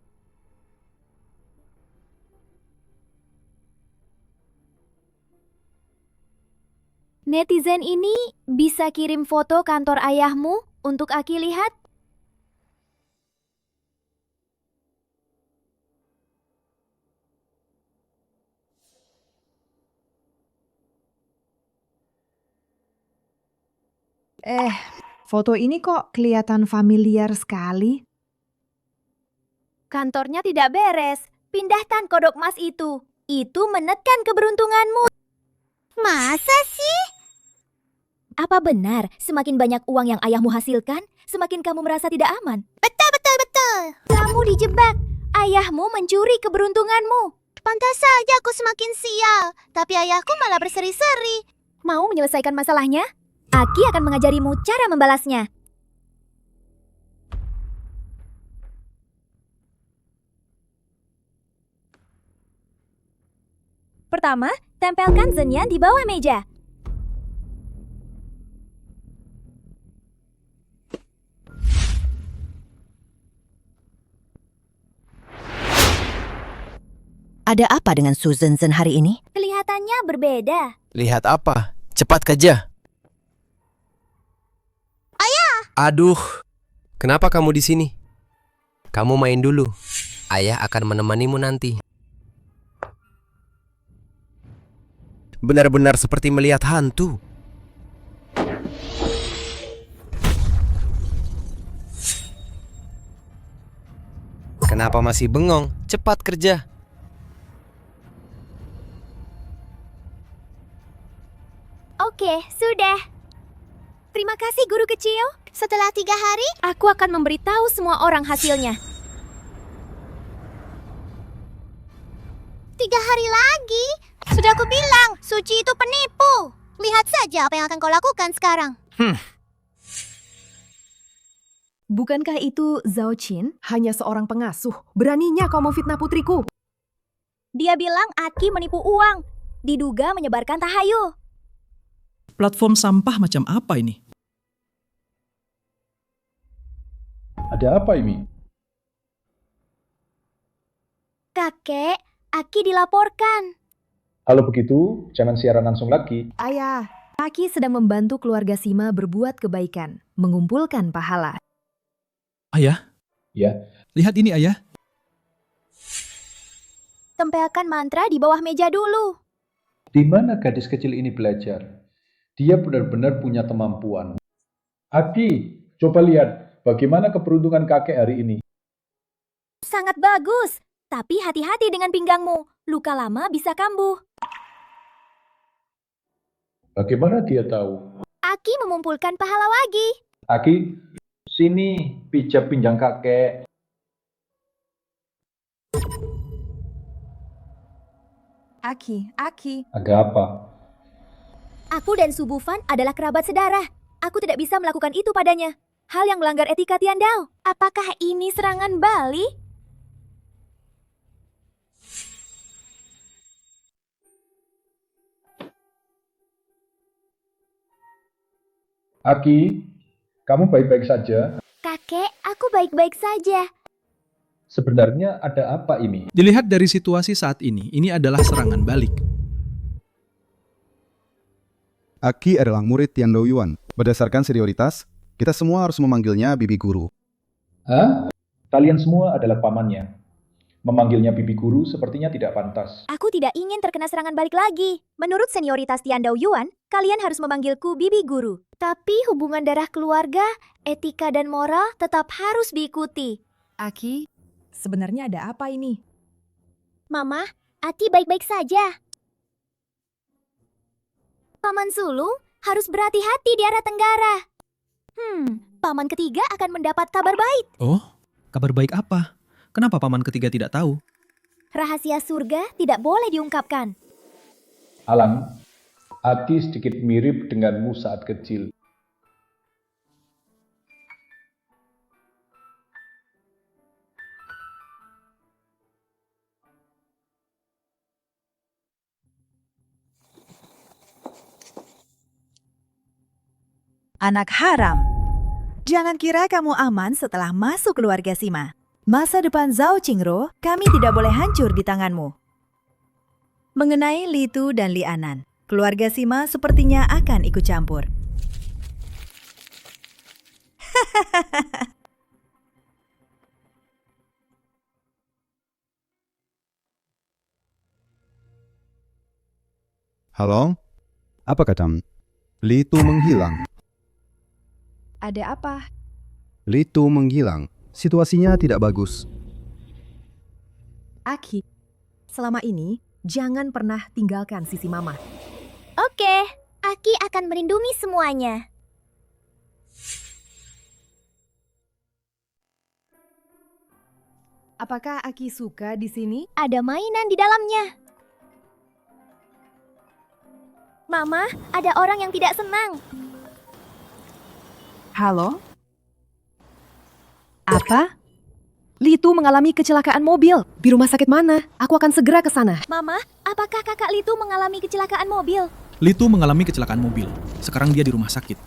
Netizen ini bisa kirim foto kantor ayahmu untuk Aki lihat? Foto ini kok kelihatan familiar sekali. Kantornya tidak beres. Pindahkan kodok emas itu. Itu menekan keberuntunganmu. Masa sih? Apa benar semakin banyak uang yang ayahmu hasilkan, semakin kamu merasa tidak aman? Betul. Kamu dijebak. Ayahmu mencuri keberuntunganmu. Pantas saja aku semakin sial, tapi ayahku malah berseri-seri. Mau menyelesaikan masalahnya? Aki akan mengajarimu cara membalasnya. Pertama, tempelkan Zhenyan di bawah meja. Ada apa dengan Su Zhenzhen hari ini? Kelihatannya berbeda. Lihat apa? Cepat kerja. Aduh, kenapa kamu di sini? Kamu main dulu. Ayah akan menemanimu nanti. Benar-benar seperti melihat hantu. Kenapa masih bengong? Cepat kerja. Oke, sudah. Terima kasih guru kecil. Setelah 3 hari, aku akan memberitahu semua orang hasilnya. 3 hari lagi? Sudah aku bilang, Suci itu penipu. Lihat saja apa yang akan kau lakukan sekarang. Bukankah itu Zhao Qin? Hanya seorang pengasuh. Beraninya kau memfitnah putriku. Dia bilang Aki menipu uang. Diduga menyebarkan tahayul. Platform sampah macam apa ini? Ada apa ini? Kakek, Aki dilaporkan. Kalau begitu, jangan siaran langsung lagi. Ayah, Aki sedang membantu keluarga Sima berbuat kebaikan, mengumpulkan pahala. Ayah? Ya. Lihat ini, Ayah. Tempelkan mantra di bawah meja dulu. Di mana gadis kecil ini belajar? Dia benar-benar punya kemampuan. Aki, coba lihat bagaimana keberuntungan kakek hari ini. Sangat bagus. Tapi hati-hati dengan pinggangmu. Luka lama bisa kambuh. Bagaimana dia tahu? Aki mengumpulkan pahala lagi. Aki, sini pijat pinjang kakek. Aki. Ada apa? Aku dan Su Bufan adalah kerabat sedarah. Aku tidak bisa melakukan itu padanya. Hal yang melanggar etika Tiandao. Apakah ini serangan Bali? Aki, kamu baik-baik saja? Kakek, aku baik-baik saja. Sebenarnya ada apa ini? Dilihat dari situasi saat ini adalah serangan balik. Aki adalah murid Tiandao Yuan. Berdasarkan senioritas, kita semua harus memanggilnya Bibi Guru. Hah? Kalian semua adalah pamannya. Memanggilnya Bibi Guru sepertinya tidak pantas. Aku tidak ingin terkena serangan balik lagi. Menurut senioritas Tiandao Yuan, kalian harus memanggilku Bibi Guru. Tapi hubungan darah keluarga, etika dan moral tetap harus diikuti. Aki, sebenarnya ada apa ini? Mama, Aki baik-baik saja. Paman sulung harus berhati-hati di arah tenggara. Paman ketiga akan mendapat kabar baik. Oh, kabar baik apa? Kenapa paman ketiga tidak tahu? Rahasia surga tidak boleh diungkapkan. Alang, Aki sedikit mirip denganmu saat kecil. Anak haram. Jangan kira kamu aman setelah masuk keluarga Sima. Masa depan Zhao Qingro, kami tidak boleh hancur di tanganmu. Mengenai Li Tu dan Li Anan, keluarga Sima sepertinya akan ikut campur. Halo? Apa katamu? Li Tu menghilang. Ada apa? Li Tu menghilang. Situasinya tidak bagus. Aki, selama ini jangan pernah tinggalkan sisi mama. Oke, Aki akan melindungi semuanya. Apakah Aki suka di sini? Ada mainan di dalamnya. Mama, ada orang yang tidak senang. Halo? Apa? Li Tu mengalami kecelakaan mobil. Di rumah sakit mana? Aku akan segera ke sana. Mama, apakah kakak Litu mengalami kecelakaan mobil? Li Tu mengalami kecelakaan mobil. Sekarang dia di rumah sakit.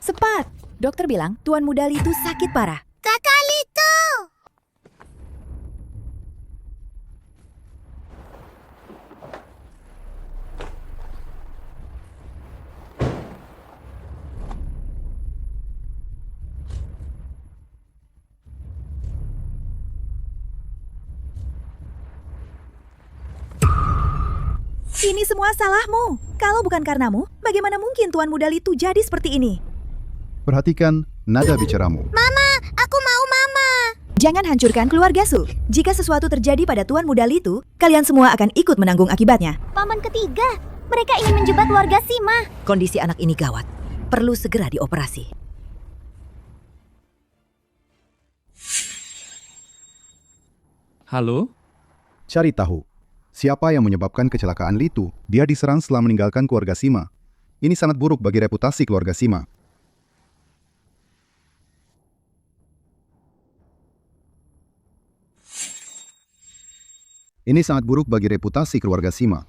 Cepat! Dokter bilang Tuan Muda Li Tu sakit parah. Kakak Litu! Ini semua salahmu. Kalau bukan karenamu, bagaimana mungkin Tuan Muda Li Tu jadi seperti ini? Perhatikan nada bicaramu. Mama, aku mau mama. Jangan hancurkan keluarga Su. Jika sesuatu terjadi pada Tuan Muda Li Tu, kalian semua akan ikut menanggung akibatnya. Paman ketiga, mereka ingin menjebak keluarga Sima. Kondisi anak ini gawat. Perlu segera dioperasi. Halo? Cari tahu, siapa yang menyebabkan kecelakaan Li Tu? Dia diserang setelah meninggalkan keluarga Sima. Ini sangat buruk bagi reputasi keluarga Sima. Ini sangat buruk bagi reputasi keluarga Sima.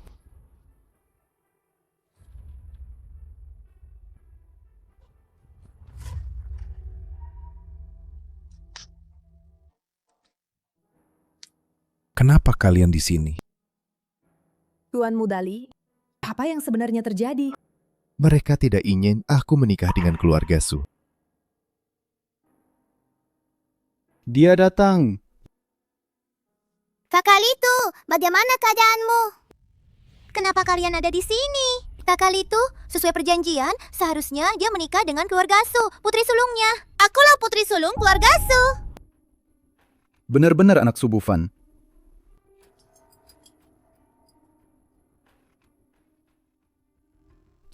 Kenapa kalian di sini? Tuan Muda Li, apa yang sebenarnya terjadi? Mereka tidak ingin aku menikah dengan keluarga Su. Dia datang. Kakak Litu, bagaimana keadaanmu? Kenapa kalian ada di sini? Kakak Litu, sesuai perjanjian, seharusnya dia menikah dengan keluarga Su, putri sulungnya. Akulah putri sulung keluarga Su. Benar-benar anak Su Bufan.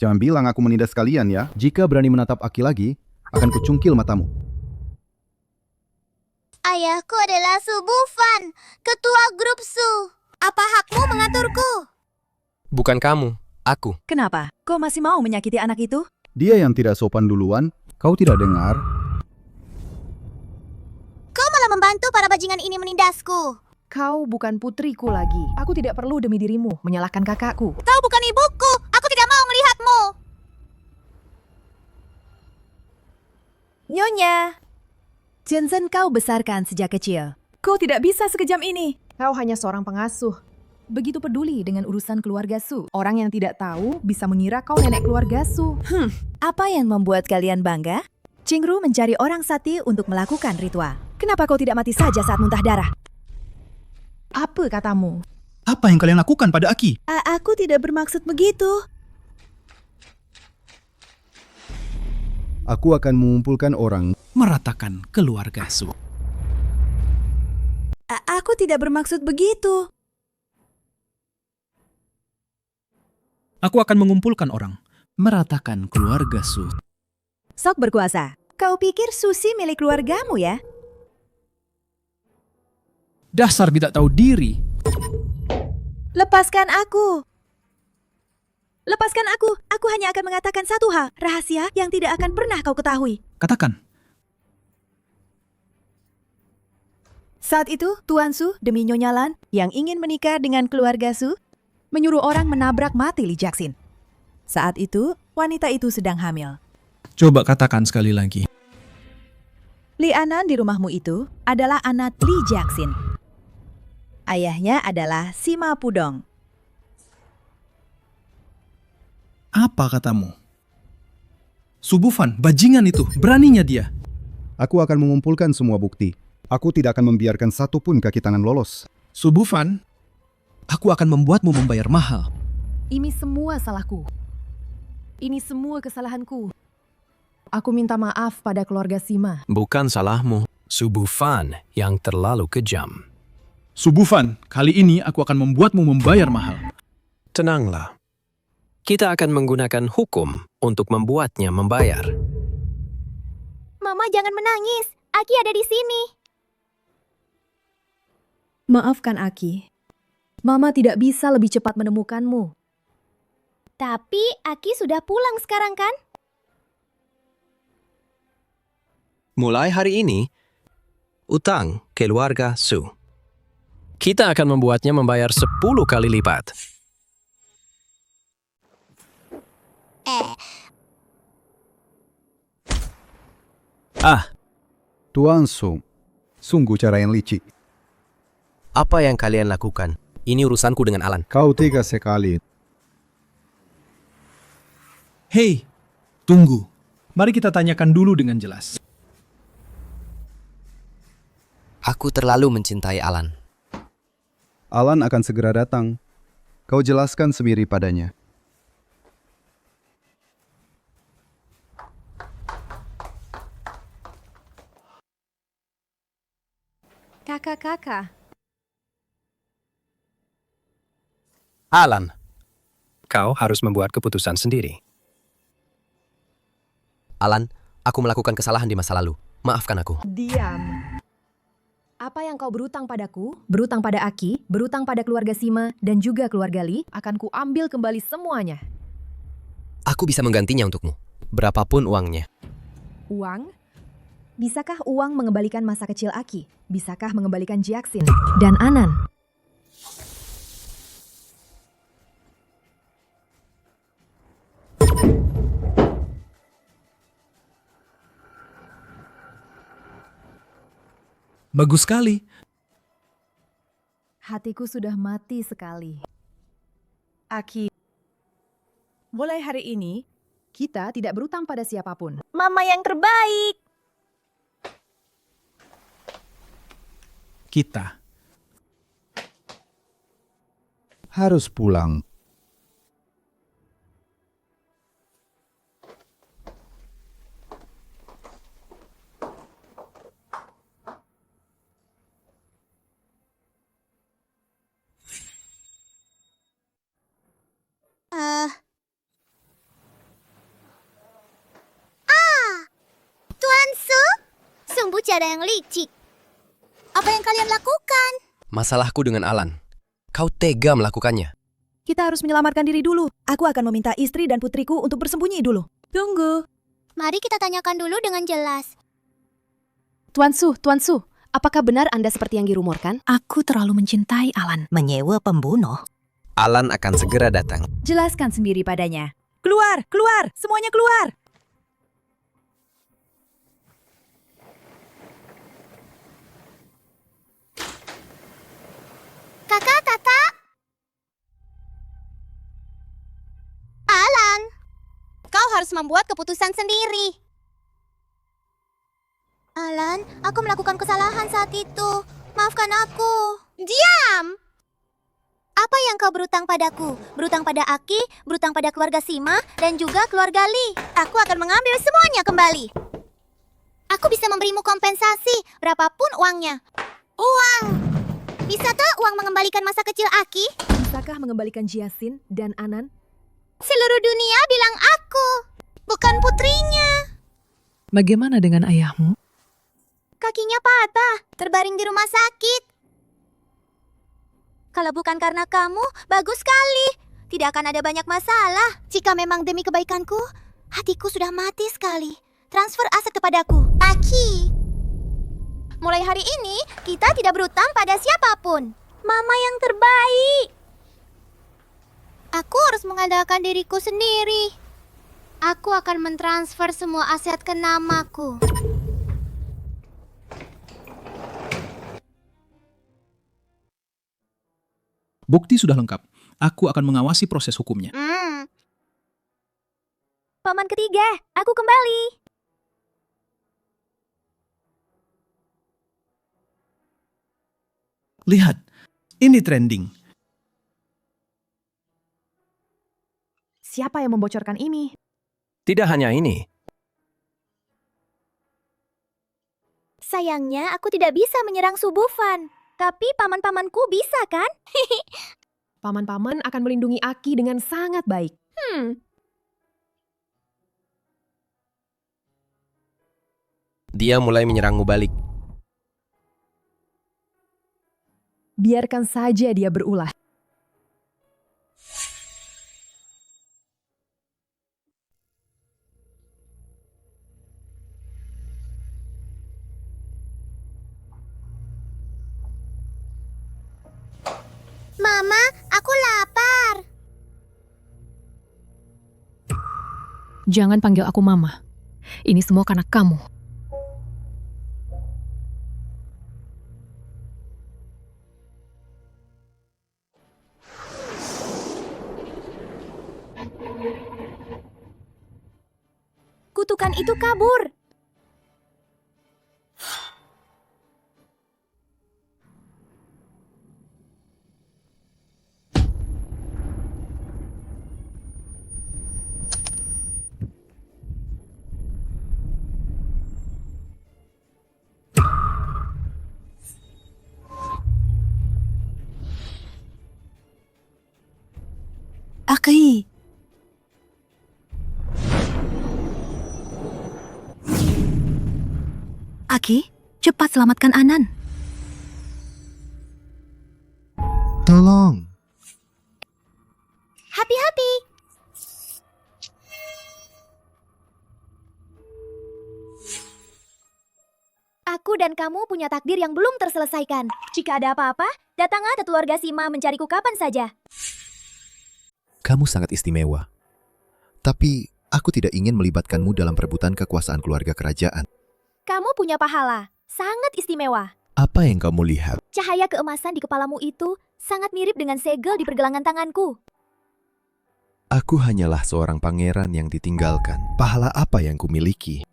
Jangan bilang aku menindas kalian ya. Jika berani menatap Aki lagi, akan kucungkil matamu. Ayahku adalah Su Bufan, ketua grup Su. Apa hakmu mengaturku? Bukan kamu, aku. Kenapa? Kau masih mau menyakiti anak itu? Dia yang tidak sopan duluan, kau tidak dengar? Kau malah membantu para bajingan ini menindasku. Kau bukan putriku lagi. Aku tidak perlu demi dirimu menyalahkan kakakku. Kau bukan ibuku. Aku tidak mau melihatmu. Nyonya, Zenzhen kau besarkan sejak kecil. Kau tidak bisa sekejam ini. Kau hanya seorang pengasuh. Begitu peduli dengan urusan keluarga Su. Orang yang tidak tahu bisa mengira kau nenek keluarga Su. Apa yang membuat kalian bangga? Qingru mencari orang sakti untuk melakukan ritual. Kenapa kau tidak mati saja saat muntah darah? Apa katamu? Apa yang kalian lakukan pada Aki? Aku tidak bermaksud begitu. Aku akan mengumpulkan orang. Meratakan keluarga Su. Aku tidak bermaksud begitu. Aku akan mengumpulkan orang. Meratakan keluarga Su. Sok berkuasa. Kau pikir Susi milik keluargamu ya? Dasar tidak tahu diri. Lepaskan aku. Lepaskan aku. Aku hanya akan mengatakan satu hal. Rahasia yang tidak akan pernah kau ketahui. Katakan. Saat itu, Tuan Su demi Nyonya Lan yang ingin menikah dengan keluarga Su, menyuruh orang menabrak mati Li Jiaxin. Saat itu, wanita itu sedang hamil. Coba katakan sekali lagi. Li Anan di rumahmu itu adalah anak Li Jiaxin. Ayahnya adalah Sima Pudong. Apa katamu? Su Bufan, bajingan itu. Beraninya dia. Aku akan mengumpulkan semua bukti. Aku tidak akan membiarkan satupun kaki tangan lolos. Su Bufan, aku akan membuatmu membayar mahal. Ini semua salahku. Ini semua kesalahanku. Aku minta maaf pada keluarga Sima. Bukan salahmu, Su Bufan yang terlalu kejam. Su Bufan, kali ini aku akan membuatmu membayar mahal. Tenanglah. Kita akan menggunakan hukum untuk membuatnya membayar. Mama jangan menangis. Aki ada di sini. Maafkan Aki. Mama tidak bisa lebih cepat menemukanmu. Tapi Aki sudah pulang sekarang kan? Mulai hari ini, utang keluarga Su. Kita akan membuatnya membayar 10 kali lipat. Tuan Su, sungguh cara yang licik. Apa yang kalian lakukan? Ini urusanku dengan Alan. Kau tega sekali. Hei, tunggu. Mari kita tanyakan dulu dengan jelas. Aku terlalu mencintai Alan. Alan akan segera datang. Kau jelaskan sendiri padanya. Kakak-kakak. Alan, kau harus membuat keputusan sendiri. Alan, aku melakukan kesalahan di masa lalu. Maafkan aku. Diam. Apa yang kau berutang padaku, berutang pada Aki, berutang pada keluarga Sima, dan juga keluarga Li, akan kuambil kembali semuanya. Aku bisa menggantinya untukmu. Berapapun uangnya. Uang? Bisakah uang mengembalikan masa kecil Aki? Bisakah mengembalikan Jiaxin dan Anan? Bagus sekali. Hatiku sudah mati sekali. Aki, mulai hari ini, Kita tidak berutang pada siapapun. Mama yang terbaik. Kita harus pulang. bicara yang licik. Apa yang kalian lakukan? Masalahku dengan Alan. Kau tega melakukannya. Kita harus menyelamatkan diri dulu. Aku akan meminta istri dan putriku untuk bersembunyi dulu. Tunggu. Mari kita tanyakan dulu dengan jelas. Tuan Su, apakah benar Anda seperti yang dirumorkan? Aku terlalu mencintai Alan. Menyewa pembunuh. Alan akan segera datang. Jelaskan sendiri padanya. Keluar, keluar, semuanya keluar. Kakak. Alan, kau harus membuat keputusan sendiri. Alan, aku melakukan kesalahan saat itu. Maafkan aku. Diam! Apa yang kau berutang padaku? Berutang pada Aki, berutang pada keluarga Sima, dan juga keluarga Lee. Aku akan mengambil semuanya kembali. Aku bisa memberimu kompensasi, berapapun uangnya. Uang! Bisakah uang mengembalikan masa kecil Aki? Bisakah mengembalikan Jiasin dan Anan? Seluruh dunia bilang aku, bukan putrinya. Bagaimana dengan ayahmu? Kakinya patah, terbaring di rumah sakit. Kalau bukan karena kamu, bagus sekali. Tidak akan ada banyak masalah. Jika memang demi kebaikanku, hatiku sudah mati sekali. Transfer aset kepadaku, Aki. Mulai hari ini, kita tidak berutang pada siapapun. Mama yang terbaik. Aku harus mengandalkan diriku sendiri. Aku akan mentransfer semua aset ke namaku. Bukti sudah lengkap. Aku akan mengawasi proses hukumnya. Paman ketiga, aku kembali. Lihat, ini trending. Siapa yang membocorkan ini? Tidak hanya ini. Sayangnya aku tidak bisa menyerang Subufan. Tapi paman-pamanku bisa kan? Paman-paman akan melindungi Aki dengan sangat baik. Dia mulai menyerangmu balik. Biarkan saja dia berulah. Mama, aku lapar. Jangan panggil aku Mama. Ini semua karena kamu. Kutukan itu kabur. Aki. Aki, cepat selamatkan Anan. Tolong. Hati-hati. Aku dan kamu punya takdir yang belum terselesaikan. Jika ada apa-apa, datanglah ke keluarga Sima mencariku kapan saja. Kamu sangat istimewa. Tapi aku tidak ingin melibatkanmu dalam perebutan kekuasaan keluarga kerajaan. Kamu punya pahala, sangat istimewa. Apa yang kamu lihat? Cahaya keemasan di kepalamu itu sangat mirip dengan segel di pergelangan tanganku. Aku hanyalah seorang pangeran yang ditinggalkan. Pahala apa yang kumiliki?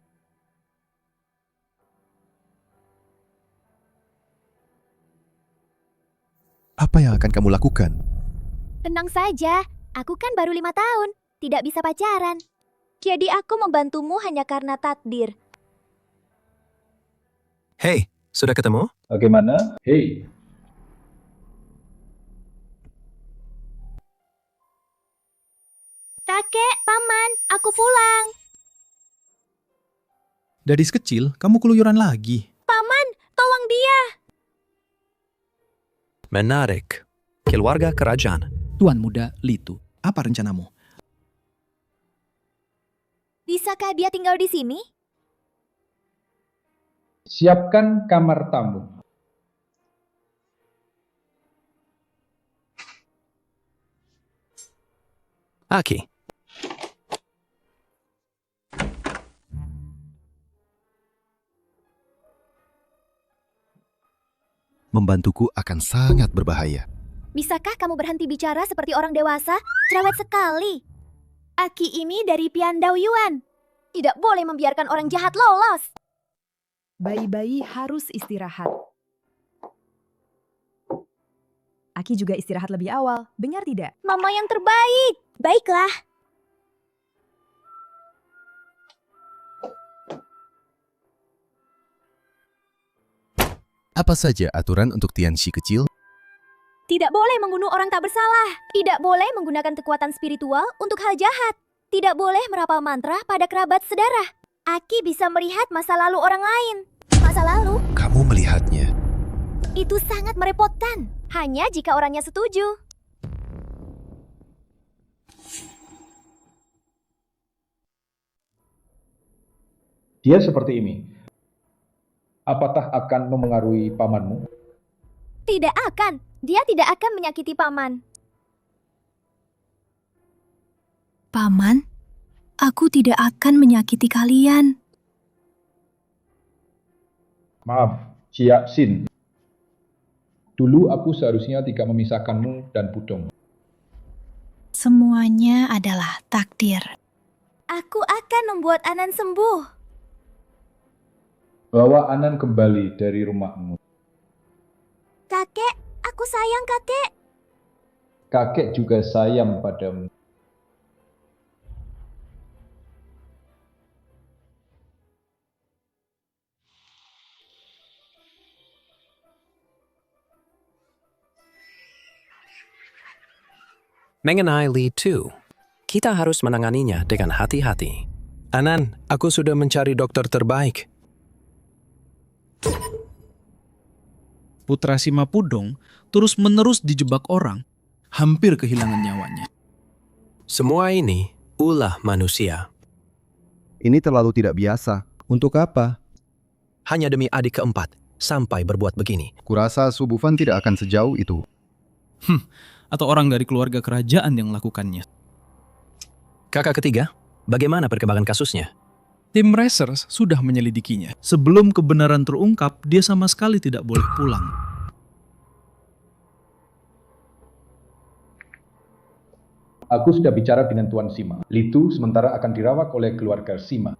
Apa yang akan kamu lakukan? Tenang saja, aku kan baru 5 tahun, tidak bisa pacaran. Jadi aku membantumu hanya karena takdir. Hei, sudah ketemu? Bagaimana? Hei, Kakek, paman, aku pulang. Gadis kecil, kamu keluyuran lagi. Paman, Menarik. Keluarga kerajaan. Tuan Muda Litu, apa rencanamu? Bisakah dia tinggal di sini? Siapkan kamar tamu. Aki. Membantuku akan sangat berbahaya. Bisakah kamu berhenti bicara seperti orang dewasa? Cerewet sekali. Aki ini dari Piandao Yuan. Tidak boleh membiarkan orang jahat lolos. Bayi-bayi harus istirahat. Aki juga istirahat lebih awal, benar tidak? Mama yang terbaik. Baiklah. Apa saja aturan untuk Tianxi kecil? Tidak boleh membunuh orang tak bersalah. Tidak boleh menggunakan kekuatan spiritual untuk hal jahat. Tidak boleh merapal mantra pada kerabat sedarah. Aki bisa melihat masa lalu orang lain. Masa lalu? Kamu melihatnya. Itu sangat merepotkan. Hanya jika orangnya setuju. Dia seperti ini. Apakah akan memengaruhi pamanmu? Tidak akan. Dia tidak akan menyakiti paman. Paman, aku tidak akan menyakiti kalian. Maaf, Jia Xin. Dulu aku seharusnya tidak memisahkanmu dan Pudong. Semuanya adalah takdir. Aku akan membuat Anan sembuh. Bawa Anan kembali dari rumahmu. Kakek, aku sayang kakek. Kakek juga sayang padamu. Mengenai Li Tu, kita harus menanganinya dengan hati-hati. Anan, aku sudah mencari dokter terbaik. Putra Sima Pudong terus-menerus dijebak orang, hampir kehilangan nyawanya. Semua ini ulah manusia. Ini terlalu tidak biasa. Untuk apa? Hanya demi adik keempat, sampai berbuat begini. Kurasa Su Bufan tidak akan sejauh itu. Atau orang dari keluarga kerajaan yang melakukannya. Kakak ketiga, bagaimana perkembangan kasusnya? Tim Racers sudah menyelidikinya. Sebelum kebenaran terungkap, dia sama sekali tidak boleh pulang. Aku sudah bicara dengan Tuan Sima. Litu sementara akan dirawat oleh keluarga Sima.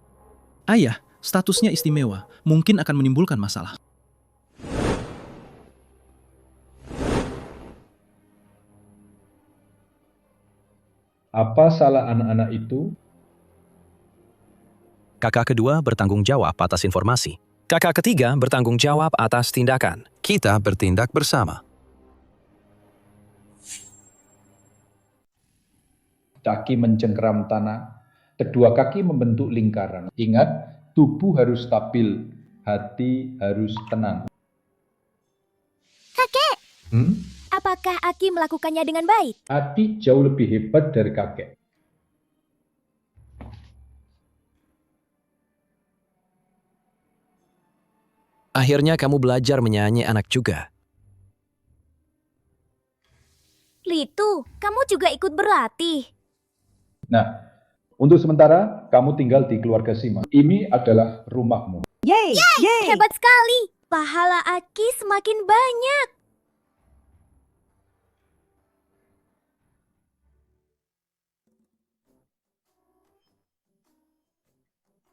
Ayah, statusnya istimewa. Mungkin akan menimbulkan masalah. Apa salah anak-anak itu? Kakak kedua bertanggung jawab atas informasi. Kakak ketiga bertanggung jawab atas tindakan. Kita bertindak bersama. Kaki mencengkeram tanah, kedua kaki membentuk lingkaran. Ingat, tubuh harus stabil, hati harus tenang. Kakek, apakah Aki melakukannya dengan baik? Aki jauh lebih hebat dari kakek. Akhirnya kamu belajar menyanyi anak juga. Litu, kamu juga ikut berlatih. Nah, untuk sementara, kamu tinggal di keluarga Sima. Ini adalah rumahmu. Yeay! Yeay! Hebat sekali. Pahala Aki semakin banyak.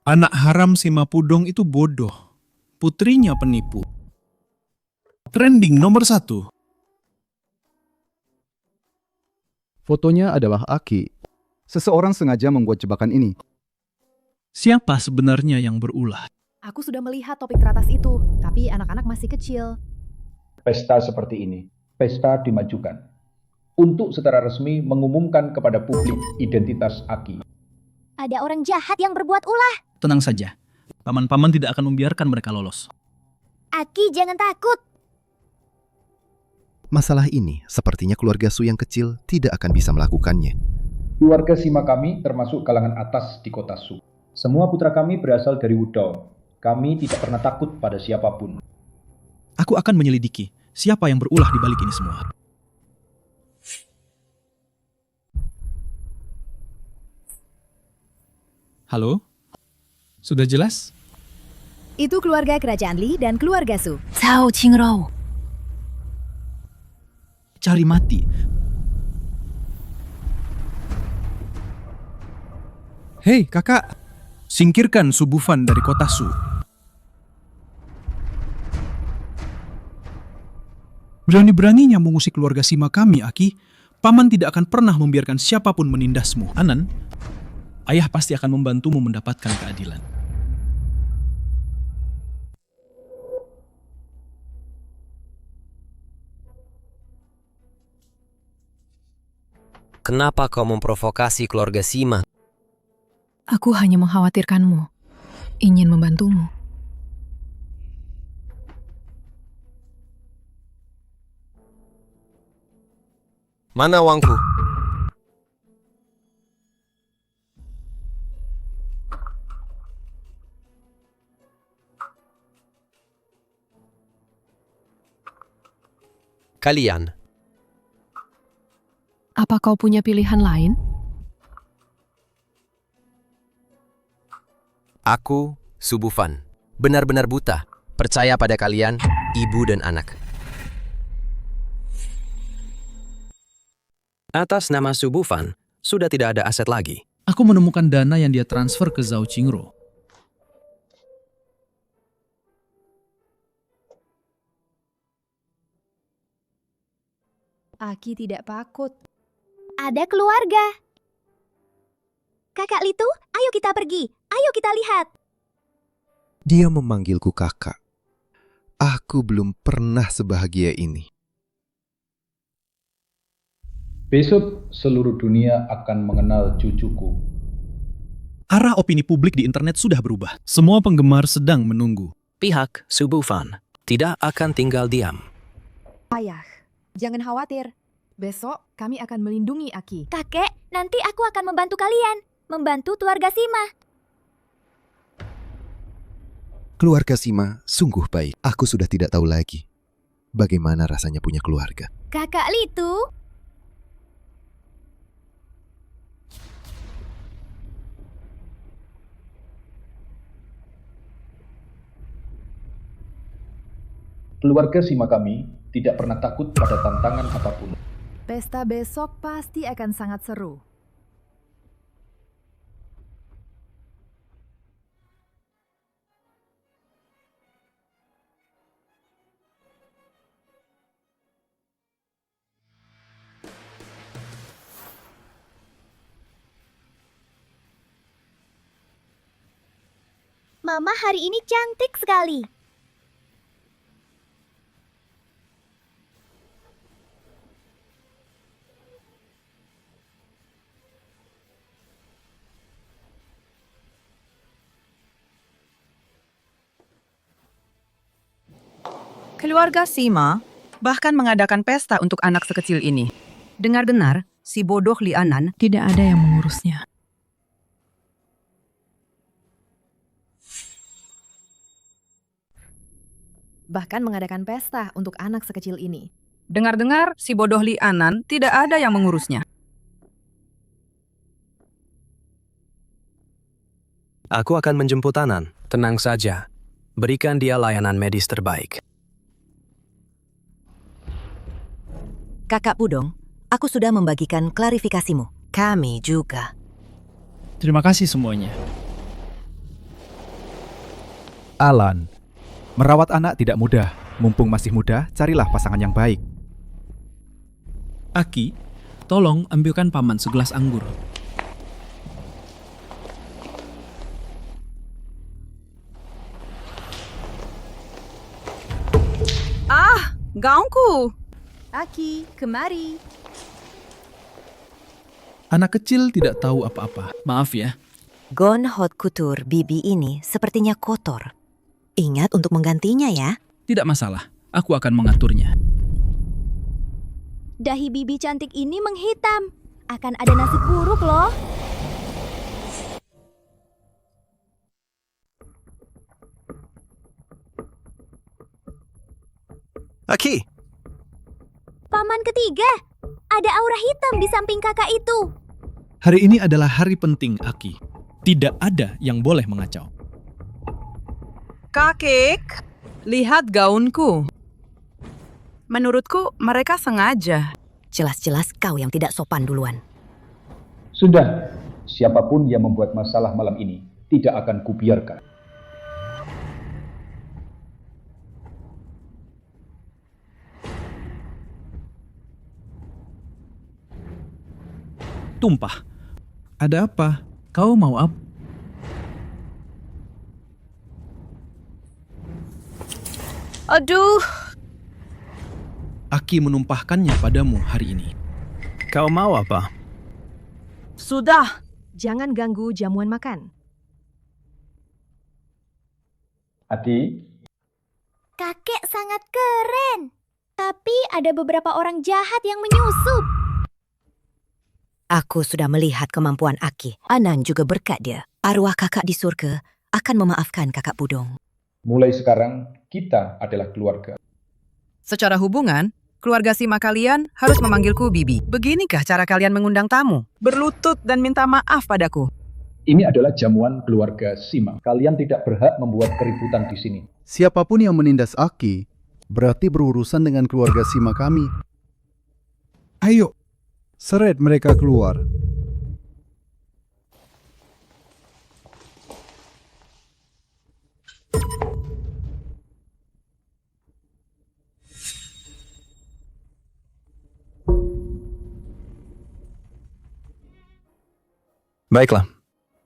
Anak haram Sima Pudong itu bodoh. Putrinya penipu. Trending nomor 1. Fotonya adalah Aki. Seseorang sengaja membuat jebakan ini. Siapa sebenarnya yang berulah? Aku sudah melihat topik teratas itu, tapi anak-anak masih kecil. Pesta seperti ini, pesta dimajukan. Untuk secara resmi mengumumkan kepada publik identitas Aki. Ada orang jahat yang berbuat ulah. Tenang saja. Paman-paman tidak akan membiarkan mereka lolos. Aki, jangan takut. Masalah ini sepertinya keluarga Su yang kecil tidak akan bisa melakukannya. Keluarga Sima kami termasuk kalangan atas di kota Su. Semua putra kami berasal dari Wudao. Kami tidak pernah takut pada siapapun. Aku akan menyelidiki siapa yang berulah di balik ini semua. Halo? Sudah jelas? Itu keluarga kerajaan Li dan keluarga Su. Zhao Qingro. Cari mati. Hei kakak, singkirkan Su Bufan dari kota Su. Berani-beraninya mengusik keluarga Sima kami, Aki. Paman tidak akan pernah membiarkan siapapun menindasmu. Anan, ayah pasti akan membantumu mendapatkan keadilan. Kenapa kau memprovokasi keluarga Sima? Aku hanya mengkhawatirkanmu, ingin membantumu. Mana uangku? Kalian, Apa kau punya pilihan lain? aku, Su Bufan, benar-benar buta. Percaya pada kalian, ibu dan anak. Atas nama Su Bufan, sudah tidak ada aset lagi. Aku menemukan dana yang dia transfer ke Zhao Qingro. Aki tidak takut. Ada keluarga. Kakak Litu, ayo kita pergi. Ayo kita lihat. Dia memanggilku kakak. Aku belum pernah sebahagia ini. Besok seluruh dunia akan mengenal cucuku. Arah opini publik di internet sudah berubah. Semua penggemar sedang menunggu. Pihak Su Bufan tidak akan tinggal diam. Ayah, jangan khawatir. Besok kami akan melindungi Aki. Kakek, nanti aku akan membantu kalian. Membantu keluarga Sima. Keluarga Sima sungguh baik. Aku sudah tidak tahu lagi bagaimana rasanya punya keluarga. Kakak Litu. Keluarga Sima kami tidak pernah takut pada tantangan apapun. Pesta besok pasti akan sangat seru. Mama hari ini cantik sekali. Keluarga Sima bahkan mengadakan pesta untuk anak sekecil ini. Dengar-dengar, si bodoh Li Anan Tidak ada yang mengurusnya. Bahkan mengadakan pesta untuk anak sekecil ini. Dengar-dengar, si bodoh Li Anan tidak ada yang mengurusnya. Aku akan menjemput Anan. Tenang saja. Berikan dia layanan medis terbaik. Kakak Pudong, aku sudah membagikan klarifikasimu. Kami juga. Terima kasih semuanya. Alan, merawat anak tidak mudah. Mumpung masih muda, carilah pasangan yang baik. Aki, tolong ambilkan paman segelas anggur. Ah, gaungku! Aki, kemari. Anak kecil tidak tahu apa-apa. Maaf ya. Gon Hot Couture Bibi ini sepertinya kotor. Ingat untuk menggantinya ya. Tidak masalah. Aku akan mengaturnya. Dahi bibi cantik ini menghitam. Akan ada nasib buruk loh. Aki, Paman ketiga, ada aura hitam di samping kakak itu. Hari ini adalah hari penting, Aki. Tidak ada yang boleh mengacau. Kakek, lihat gaunku. Menurutku mereka sengaja. Jelas-jelas kau yang tidak sopan duluan. Sudah, siapapun yang membuat masalah malam ini tidak akan kubiarkan. Tumpah. Ada apa? Kau mau apa? Aduh. Aki menumpahkannya padamu hari ini. Kau mau apa? Sudah, jangan ganggu jamuan makan. Adi, Kakek sangat keren. Tapi ada beberapa orang jahat yang menyusup. Aku sudah melihat kemampuan Aki. Anan juga berkat dia. Arwah kakak di surga akan memaafkan kakak Budong. mulai sekarang kita adalah keluarga. Secara hubungan, keluarga Sima kalian harus memanggilku Bibi. Beginikah cara kalian mengundang tamu? Berlutut dan minta maaf padaku. Ini adalah jamuan keluarga Sima. Kalian tidak berhak membuat keributan di sini. Siapapun yang menindas Aki, berarti berurusan dengan keluarga Sima kami. Ayo, seret mereka keluar. Baiklah.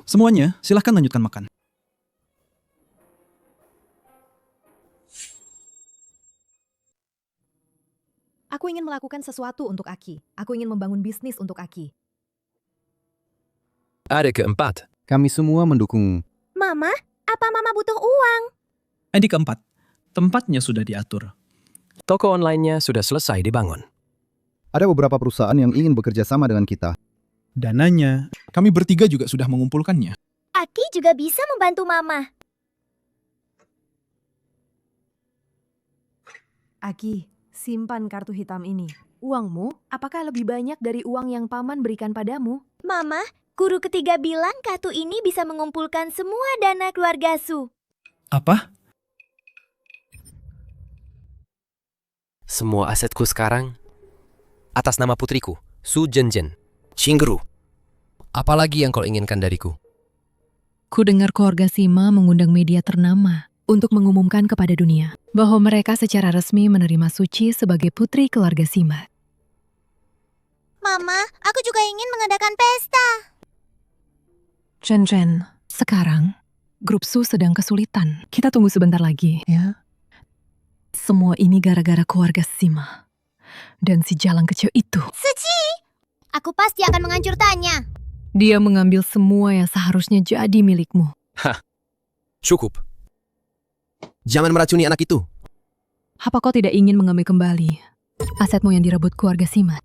Semuanya, silahkan lanjutkan makan. Aku ingin melakukan sesuatu untuk Aki. Aku ingin membangun bisnis untuk Aki. Ada keempat. Kami semua mendukung. Mama, apa Mama butuh uang? Di keempat, tempatnya sudah diatur. Toko online-nya sudah selesai dibangun. Ada beberapa perusahaan yang ingin bekerja sama dengan kita. Dananya, kami bertiga juga sudah mengumpulkannya. Aki juga bisa membantu Mama. Aki, simpan kartu hitam ini. Uangmu, apakah lebih banyak dari uang yang paman berikan padamu? Mama, guru ketiga bilang kartu ini bisa mengumpulkan semua dana keluarga Su. Apa? Semua asetku sekarang atas nama putriku, Su Zhenzhen. Qinggeru, apalagi yang kau inginkan dariku? Ku dengar keluarga Sima mengundang media ternama untuk mengumumkan kepada dunia bahwa mereka secara resmi menerima Suci sebagai putri keluarga Sima. Mama, aku juga ingin mengadakan pesta. Zhenzhen, sekarang grup Su sedang kesulitan. Kita tunggu sebentar lagi, ya. Semua ini gara-gara keluarga Sima dan si jalang kecil itu. Suci! Aku pasti akan menghancurkannya. Dia mengambil semua yang seharusnya jadi milikmu. Hah, cukup. Jangan meracuni anak itu. Apa kau tidak ingin mengambil kembali asetmu yang direbut keluarga Sima?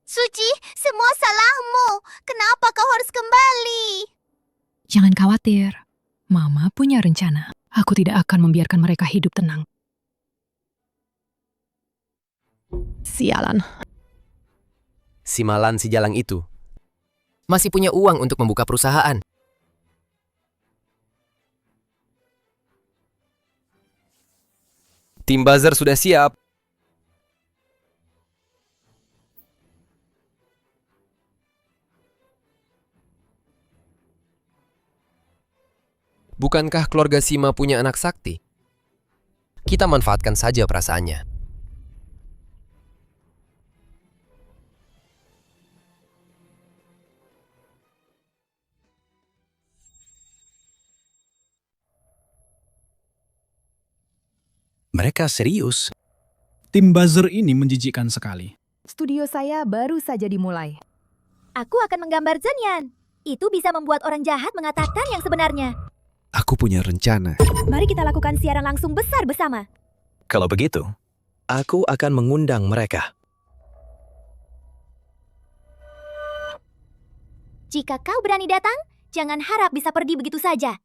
Suci, semua salahmu. Kenapa kau harus kembali? Jangan khawatir, Mama punya rencana. Aku tidak akan membiarkan mereka hidup tenang. Sialan. Si Malan si jalang itu masih punya uang untuk membuka perusahaan. Tim buzzer sudah siap. Bukankah keluarga Sima punya anak sakti? Kita manfaatkan saja perasaannya. Mereka serius. Tim buzzer ini menjijikkan sekali. Studio saya baru saja dimulai. Aku akan menggambar Zhenyan. Itu bisa membuat orang jahat mengatakan yang sebenarnya. Aku punya rencana. Mari kita lakukan siaran langsung besar bersama. Kalau begitu, aku akan mengundang mereka. Jika kau berani datang, jangan harap bisa pergi begitu saja.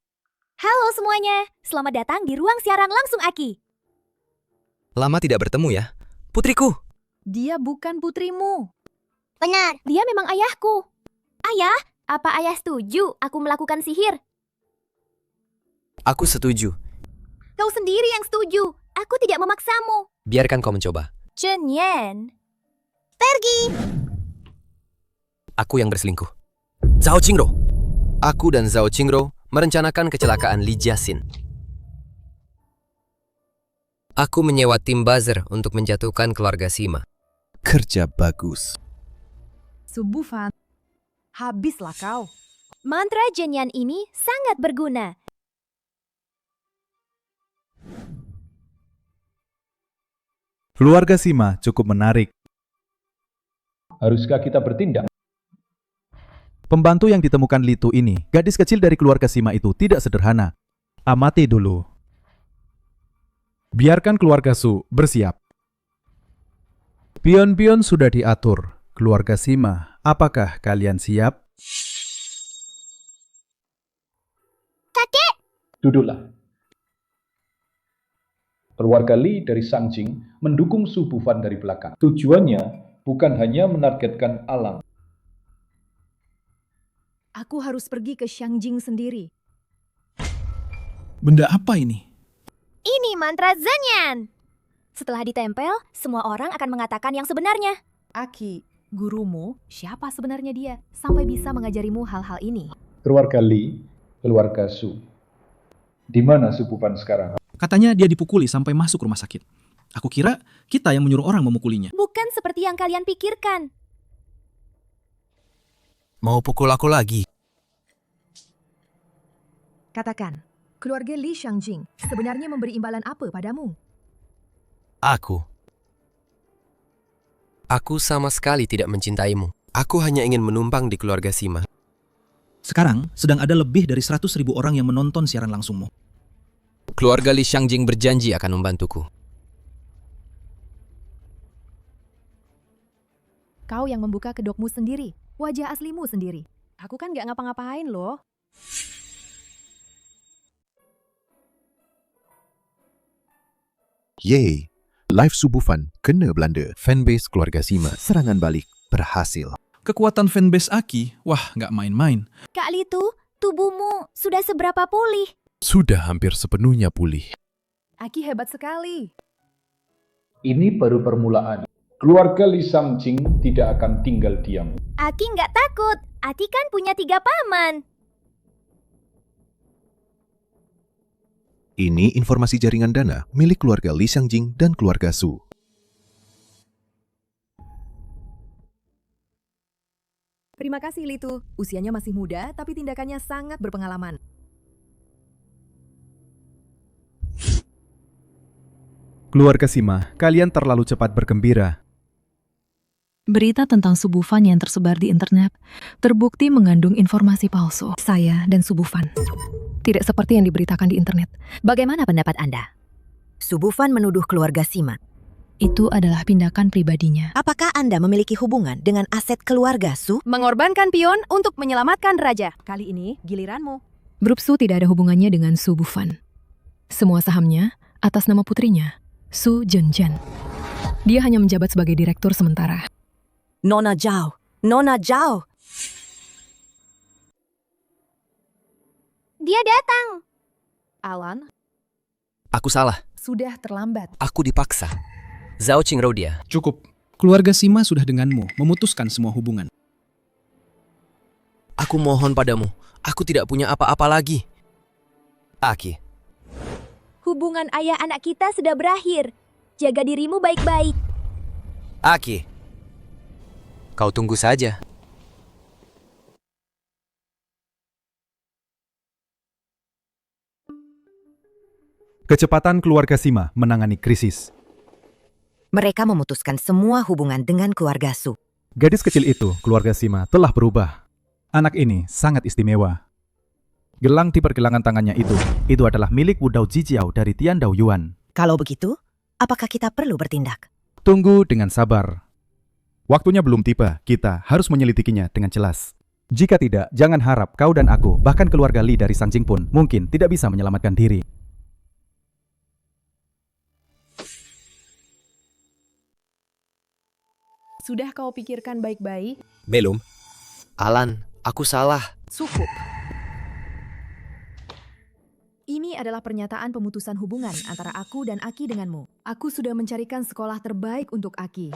Halo semuanya, selamat datang di ruang siaran langsung Aki. Lama tidak bertemu ya. Putriku. Dia bukan putrimu. Benar, dia memang ayahku. Ayah, apa ayah setuju aku melakukan sihir? Aku setuju. Kau sendiri yang setuju. Aku tidak memaksamu. Biarkan kau mencoba. Chen Yan. Pergi. Aku yang berselingkuh. Zhao Qingro. Aku dan Zhao Qingro merencanakan kecelakaan Li Jiaxin. Aku menyewa tim buzzer untuk menjatuhkan keluarga Sima. Kerja bagus. Su Bufan. Habislah kau. Mantra Jenyan ini sangat berguna. Keluarga Sima cukup menarik. Haruskah kita bertindak? Pembantu yang ditemukan Litu ini, gadis kecil dari keluarga Sima itu tidak sederhana. Amati dulu. Biarkan keluarga Su bersiap. Pion-pion sudah diatur. Keluarga Sima, apakah kalian siap? Kakek! Duduklah. Keluarga Li dari Sangjing mendukung Su Bufan dari belakang. Tujuannya bukan hanya menargetkan Alang. Aku harus pergi ke Xiangjing sendiri. Benda apa ini? Ini mantra Zanyan. Setelah ditempel, semua orang akan mengatakan yang sebenarnya. Aki, gurumu, siapa sebenarnya dia? Sampai bisa mengajarimu hal-hal ini. Keluarga Li, keluarga Su. Di mana Su Bufan sekarang? Katanya dia dipukuli sampai masuk rumah sakit. Aku kira kita yang menyuruh orang memukulinya. Bukan seperti yang kalian pikirkan. Mau pukul aku lagi? Katakan, keluarga Li Xiangjing sebenarnya memberi imbalan apa padamu? Aku sama sekali tidak mencintaimu. Aku hanya ingin menumpang di keluarga Sima. Sekarang sedang ada lebih dari 100.000 orang yang menonton siaran langsungmu. Keluarga Li Xiangjing berjanji akan membantuku. Kau yang membuka kedokmu sendiri, wajah aslimu sendiri. Aku kan gak ngapa-ngapain loh. Yeay, live Su Bufan kena Belanda. Fanbase keluarga Sima serangan balik berhasil. Kekuatan fanbase Aki, wah gak main-main. Kak Litu, tubuhmu sudah seberapa pulih? Sudah hampir sepenuhnya pulih. Aki hebat sekali. Ini baru permulaan. Keluarga Li Sangjing tidak akan tinggal diam. Aki nggak takut. Aki kan punya 3 paman. Ini informasi jaringan dana milik keluarga Li Xiangjing dan keluarga Su. Terima kasih Litu. Usianya masih muda, tapi tindakannya sangat berpengalaman. Keluarga Sima, kalian terlalu cepat bergembira. Berita tentang Su Bufan yang tersebar di internet terbukti mengandung informasi palsu. Saya dan Su Bufan tidak seperti yang diberitakan di internet. Bagaimana pendapat Anda? Su Bufan menuduh keluarga Sima. Itu adalah tindakan pribadinya. Apakah Anda memiliki hubungan dengan aset keluarga Su? Mengorbankan pion untuk menyelamatkan raja. Kali ini giliranmu. Grup Su tidak ada hubungannya dengan Su Bufan. Semua sahamnya atas nama putrinya, Su Zhenjian. Dia hanya menjabat sebagai direktur sementara. Nona Zhao, Nona Zhao. Dia datang. Alan, Aku salah. sudah terlambat. Aku dipaksa. Zhao Qingro dia. Cukup. Keluarga Sima sudah denganmu memutuskan semua hubungan. Aku mohon padamu. Aku tidak punya apa-apa lagi. Aki. Hubungan ayah anak kita sudah berakhir. Jaga dirimu baik-baik. Aki. Kau tunggu saja. Kecepatan keluarga Sima menangani krisis. Mereka memutuskan semua hubungan dengan keluarga Su. Gadis kecil itu, keluarga Sima, telah berubah. Anak ini sangat istimewa. Gelang di pergelangan tangannya itu adalah milik Wu Dao Jijiao dari Tian Dao Yuan. Kalau begitu, apakah kita perlu bertindak? Tunggu dengan sabar. Waktunya belum tiba, kita harus menyelidikinya dengan jelas. Jika tidak, jangan harap kau dan aku, bahkan keluarga Li dari Sangjing pun, mungkin tidak bisa menyelamatkan diri. Sudah kau pikirkan baik-baik? Belum. Alan, aku salah. Cukup. Ini adalah pernyataan pemutusan hubungan antara aku dan Aki denganmu. Aku sudah mencarikan sekolah terbaik untuk Aki.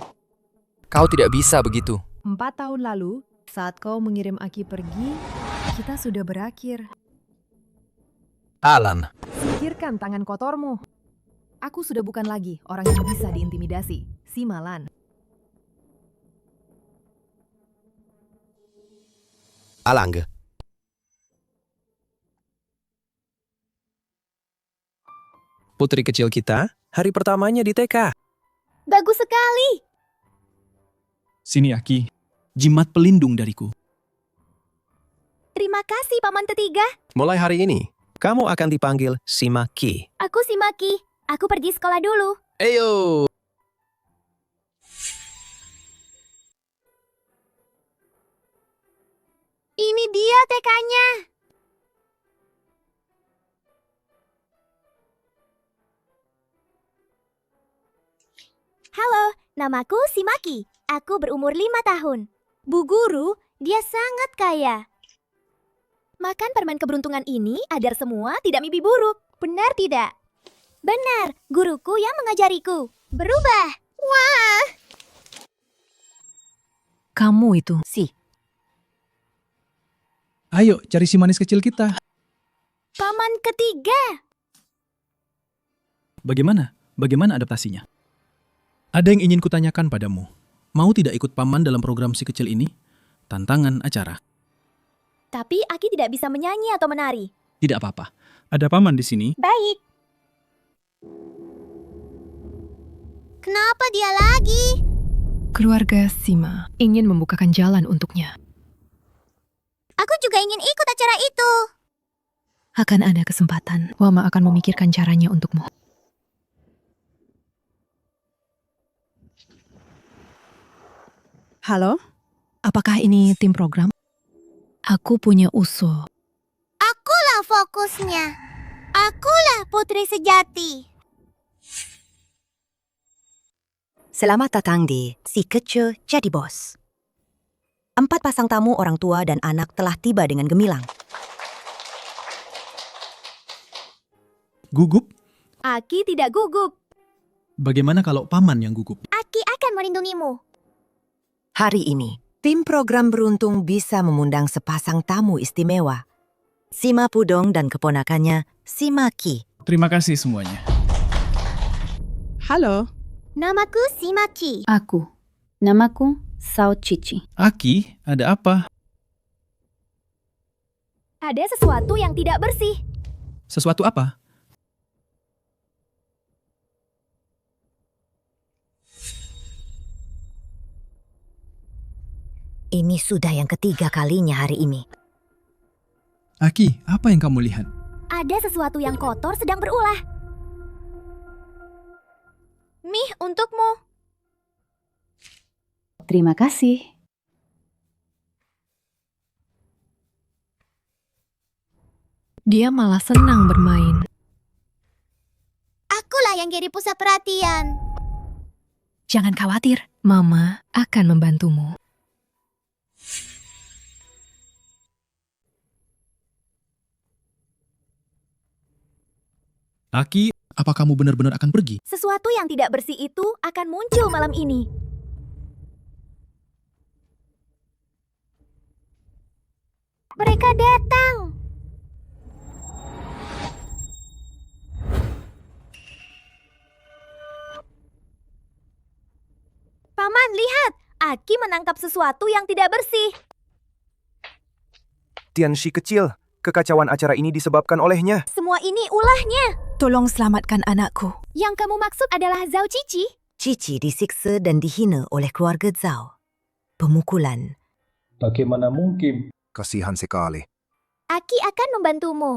Kau tidak bisa begitu. 4 tahun lalu, saat kau mengirim Aki pergi, kita sudah berakhir. Alan. Singkirkan tangan kotormu. Aku sudah bukan lagi orang yang bisa diintimidasi. Simalan. Alang. Putri kecil kita, hari pertamanya di TK. Bagus sekali. Sini Aki, jimat pelindung dariku. Terima kasih, Paman ketiga. Mulai hari ini, kamu akan dipanggil Simaki. Aku si Maki. Aku pergi sekolah dulu. Ayo. Ini dia TK-nya. Halo, namaku si Maki. Aku berumur 5 tahun. Bu Guru, dia sangat kaya. Makan permen keberuntungan ini agar semua tidak mimpi buruk. Benar tidak? Benar, guruku yang mengajariku. Berubah. Wah. Kamu itu, si. Ayo, cari si manis kecil kita. Paman ketiga. Bagaimana adaptasinya? Ada yang ingin kutanyakan padamu. Mau tidak ikut paman dalam program si kecil ini? Tantangan acara. Tapi Aki tidak bisa menyanyi atau menari. Tidak apa-apa. Ada paman di sini. Baik. Kenapa dia lagi? Keluarga Sima ingin membukakan jalan untuknya. Aku juga ingin ikut acara itu. Akan ada kesempatan. Wama akan memikirkan caranya untukmu. Halo? Apakah ini tim program? Aku punya usul. Akulah fokusnya. Akulah putri sejati. Selamat datang di Si Kecil Jadi Bos. 4 pasang tamu orang tua dan anak telah tiba dengan gemilang. Gugup? Aki tidak gugup. Bagaimana kalau paman yang gugup? Aki akan melindungimu. Hari ini, tim program beruntung bisa mengundang sepasang tamu istimewa. Sima Pudong dan keponakannya, Sima Ki. Terima kasih semuanya. Halo. Namaku Sima Ki. Aku. Namaku Sao Cici. Aki, ada apa? Ada sesuatu yang tidak bersih. Sesuatu apa? Ini sudah yang ketiga kalinya hari ini. Aki, apa yang kamu lihat? Ada sesuatu yang kotor sedang berulah. Mih, untukmu. Terima kasih. Dia malah senang bermain. Akulah yang jadi pusat perhatian. Jangan khawatir, Mama akan membantumu. Aki, apa kamu benar-benar akan pergi? Sesuatu yang tidak bersih itu akan muncul malam ini. Mereka datang. Paman, lihat. Aki menangkap sesuatu yang tidak bersih. Tianxi kecil, kekacauan acara ini disebabkan olehnya. Semua ini ulahnya. Tolong selamatkan anakku. Yang kamu maksud adalah Zhao Cici? Cici disiksa dan dihina oleh keluarga Zhao. Pemukulan. Bagaimana mungkin? Kasihan sekali. Aki akan membantumu.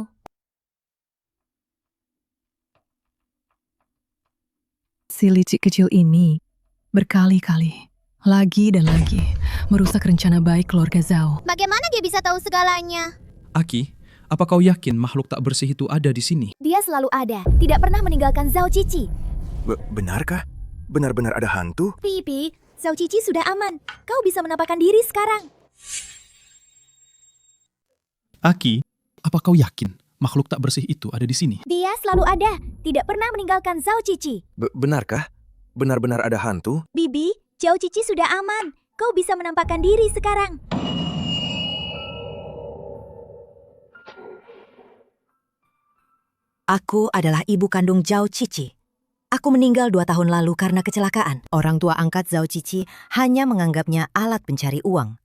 Si licik kecil ini berkali-kali Lagi dan lagi, merusak rencana baik keluarga Zhao. Bagaimana dia bisa tahu segalanya? Aki, apa kau yakin makhluk tak bersih itu ada di sini? Dia selalu ada, tidak pernah meninggalkan Zhao Cici. Benarkah? Benar-benar ada hantu? Pipi, Zhao Cici sudah aman. Kau bisa menampakkan diri sekarang. Aki, apa kau yakin makhluk tak bersih itu ada di sini? Dia selalu ada, tidak pernah meninggalkan Zhao Cici. Benarkah? Benar-benar ada hantu? Bibi, Zhao Cici sudah aman. Kau bisa menampakkan diri sekarang. Aku adalah ibu kandung Zhao Cici. Aku meninggal 2 tahun lalu karena kecelakaan. Orang tua angkat Zhao Cici hanya menganggapnya alat pencari uang.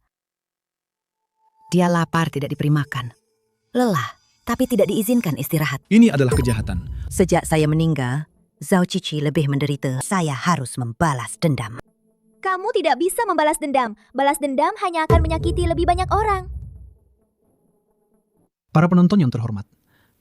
Dia lapar tidak diberi makan. Lelah, tapi tidak diizinkan istirahat. Ini adalah kejahatan. Sejak saya meninggal, Zhao Cici lebih menderita. Saya harus membalas dendam. Kamu tidak bisa membalas dendam. Balas dendam hanya akan menyakiti lebih banyak orang. Para penonton yang terhormat,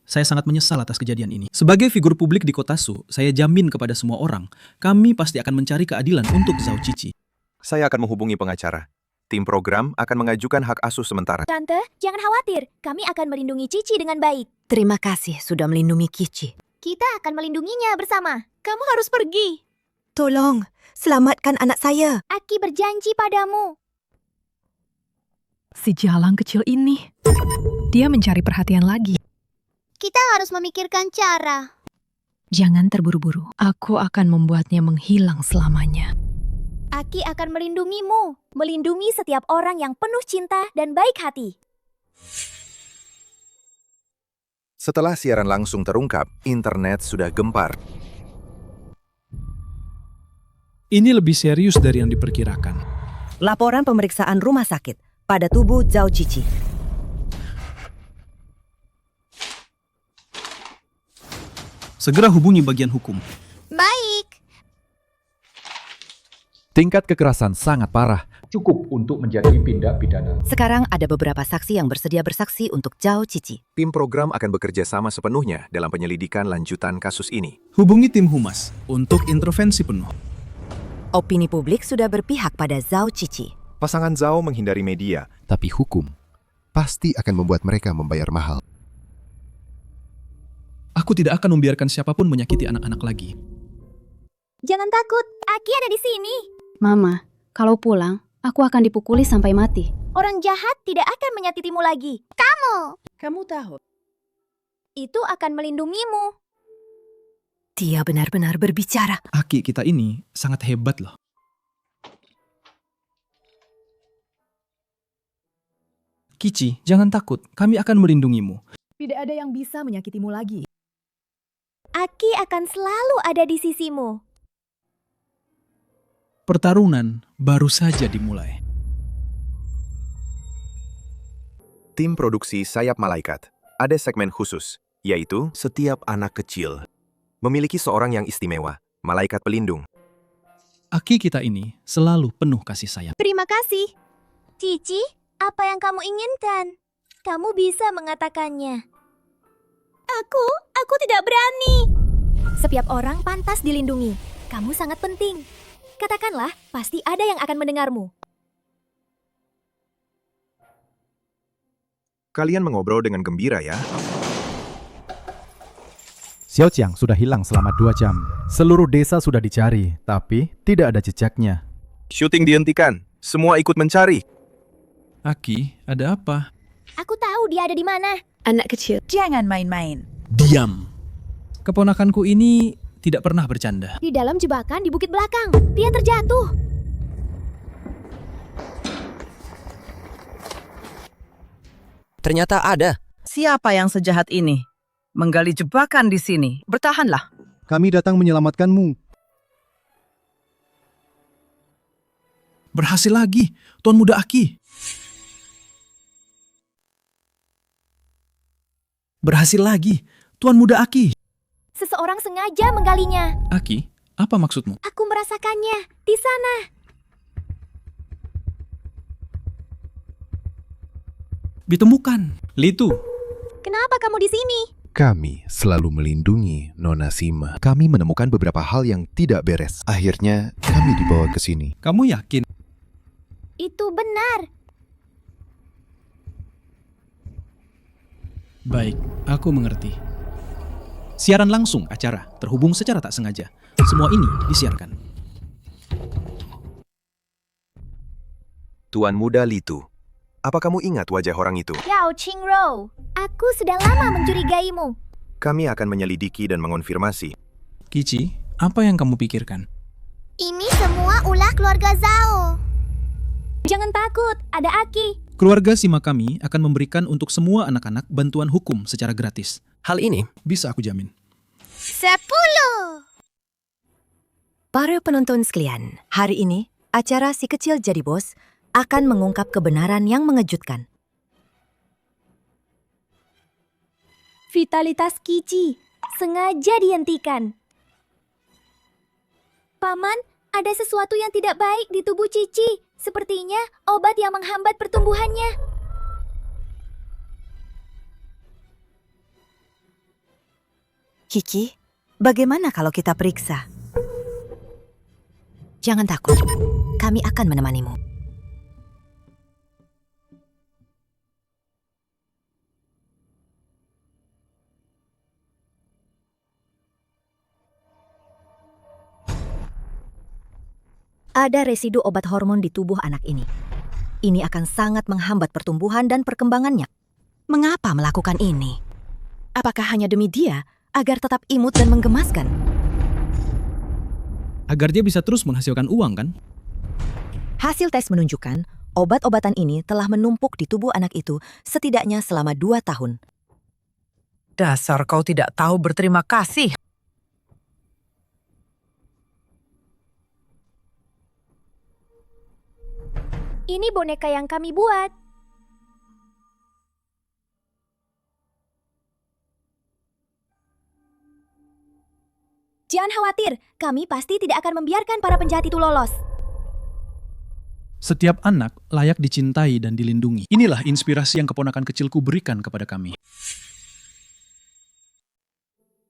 saya sangat menyesal atas kejadian ini. Sebagai figur publik di Kota Su, saya jamin kepada semua orang, kami pasti akan mencari keadilan untuk Zhao Cici. Saya akan menghubungi pengacara. Tim program akan mengajukan hak asuh sementara. Tante, jangan khawatir. Kami akan melindungi Cici dengan baik. Terima kasih sudah melindungi Cici. Kita akan melindunginya bersama. Kamu harus pergi. Tolong, selamatkan anak saya. Aki berjanji padamu. Si jalang kecil ini, dia mencari perhatian lagi. Kita harus memikirkan cara. Jangan terburu-buru. Aku akan membuatnya menghilang selamanya. Aki akan melindungimu. Melindungi setiap orang yang penuh cinta dan baik hati. Setelah siaran langsung terungkap, internet sudah gempar. Ini lebih serius dari yang diperkirakan. Laporan pemeriksaan rumah sakit pada tubuh Zhao Cici. Segera hubungi bagian hukum. Baik. Tingkat kekerasan sangat parah. Cukup untuk menjadi tindak pidana. Sekarang ada beberapa saksi yang bersedia bersaksi untuk Zhao Cici. Tim program akan bekerja sama sepenuhnya dalam penyelidikan lanjutan kasus ini. Hubungi tim humas untuk intervensi penuh. Opini publik sudah berpihak pada Zhao Cici. Pasangan Zhao menghindari media, tapi hukum pasti akan membuat mereka membayar mahal. Aku tidak akan membiarkan siapapun menyakiti anak-anak lagi. Jangan takut, Aki ada di sini. Mama, kalau pulang, aku akan dipukuli sampai mati. Orang jahat tidak akan menyakitimu lagi. Kamu tahu. Itu akan melindungimu. Dia benar-benar berbicara. Aki kita ini sangat hebat loh. Cici, jangan takut. Kami akan melindungimu. Tidak ada yang bisa menyakitimu lagi. Aki akan selalu ada di sisimu. Pertarungan baru saja dimulai. Tim produksi Sayap Malaikat ada segmen khusus, yaitu setiap anak kecil memiliki seorang yang istimewa, malaikat pelindung. Aki kita ini selalu penuh kasih sayang. Terima kasih. Cici, apa yang kamu inginkan? Kamu bisa mengatakannya. Aku tidak berani. Setiap orang pantas dilindungi. Kamu sangat penting. Katakanlah, pasti ada yang akan mendengarmu. Kalian mengobrol dengan gembira ya? Xiao Qiang sudah hilang selama 2 jam. Seluruh desa sudah dicari, tapi tidak ada jejaknya. Syuting dihentikan. Semua ikut mencari. Aki, ada apa? Aku tahu dia ada di mana. Anak kecil. Jangan main-main. Diam. Keponakanku ini tidak pernah bercanda. Di dalam jebakan di bukit belakang. Dia terjatuh. Ternyata ada. Siapa yang sejahat ini? Menggali jebakan di sini. Bertahanlah. Kami datang menyelamatkanmu. Berhasil lagi, Tuan Muda Aki. Berhasil lagi, Tuan Muda Aki. Seseorang sengaja menggalinya. Aki, apa maksudmu? Aku merasakannya di sana. Ditemukan. Litu. Kenapa kamu di sini? Kami selalu melindungi Nona Sima. Kami menemukan beberapa hal yang tidak beres. Akhirnya, kami dibawa ke sini. Kamu yakin Itu benar. Baik, aku mengerti. Siaran langsung acara, terhubung secara tak sengaja. Semua ini disiarkan. Tuan Muda Litu, apa kamu ingat wajah orang itu? Yao Qingro, aku sudah lama mencurigaimu. Kami akan menyelidiki dan mengonfirmasi. Kici, apa yang kamu pikirkan? Ini semua ulah keluarga Zhao. Jangan takut, ada Aki. Keluarga Sima kami akan memberikan untuk semua anak-anak bantuan hukum secara gratis. Hal ini bisa aku jamin. 10. Para penonton sekalian, hari ini acara Si Kecil Jadi Bos akan mengungkap kebenaran yang mengejutkan. Vitalitas Kici sengaja dihentikan. Paman, ada sesuatu yang tidak baik di tubuh Cici. Sepertinya obat yang menghambat pertumbuhannya. Kiki, bagaimana kalau kita periksa? Jangan takut, kami akan menemanimu. Ada residu obat hormon di tubuh anak ini. Ini akan sangat menghambat pertumbuhan dan perkembangannya. Mengapa melakukan ini? Apakah hanya demi dia agar tetap imut dan menggemaskan? Agar dia bisa terus menghasilkan uang, kan? Hasil tes menunjukkan obat-obatan ini telah menumpuk di tubuh anak itu setidaknya selama 2 tahun. Dasar kau tidak tahu berterima kasih. Ini boneka yang kami buat. Jangan khawatir, kami pasti tidak akan membiarkan para penjahat itu lolos. Setiap anak layak dicintai dan dilindungi. Inilah inspirasi yang keponakan kecilku berikan kepada kami.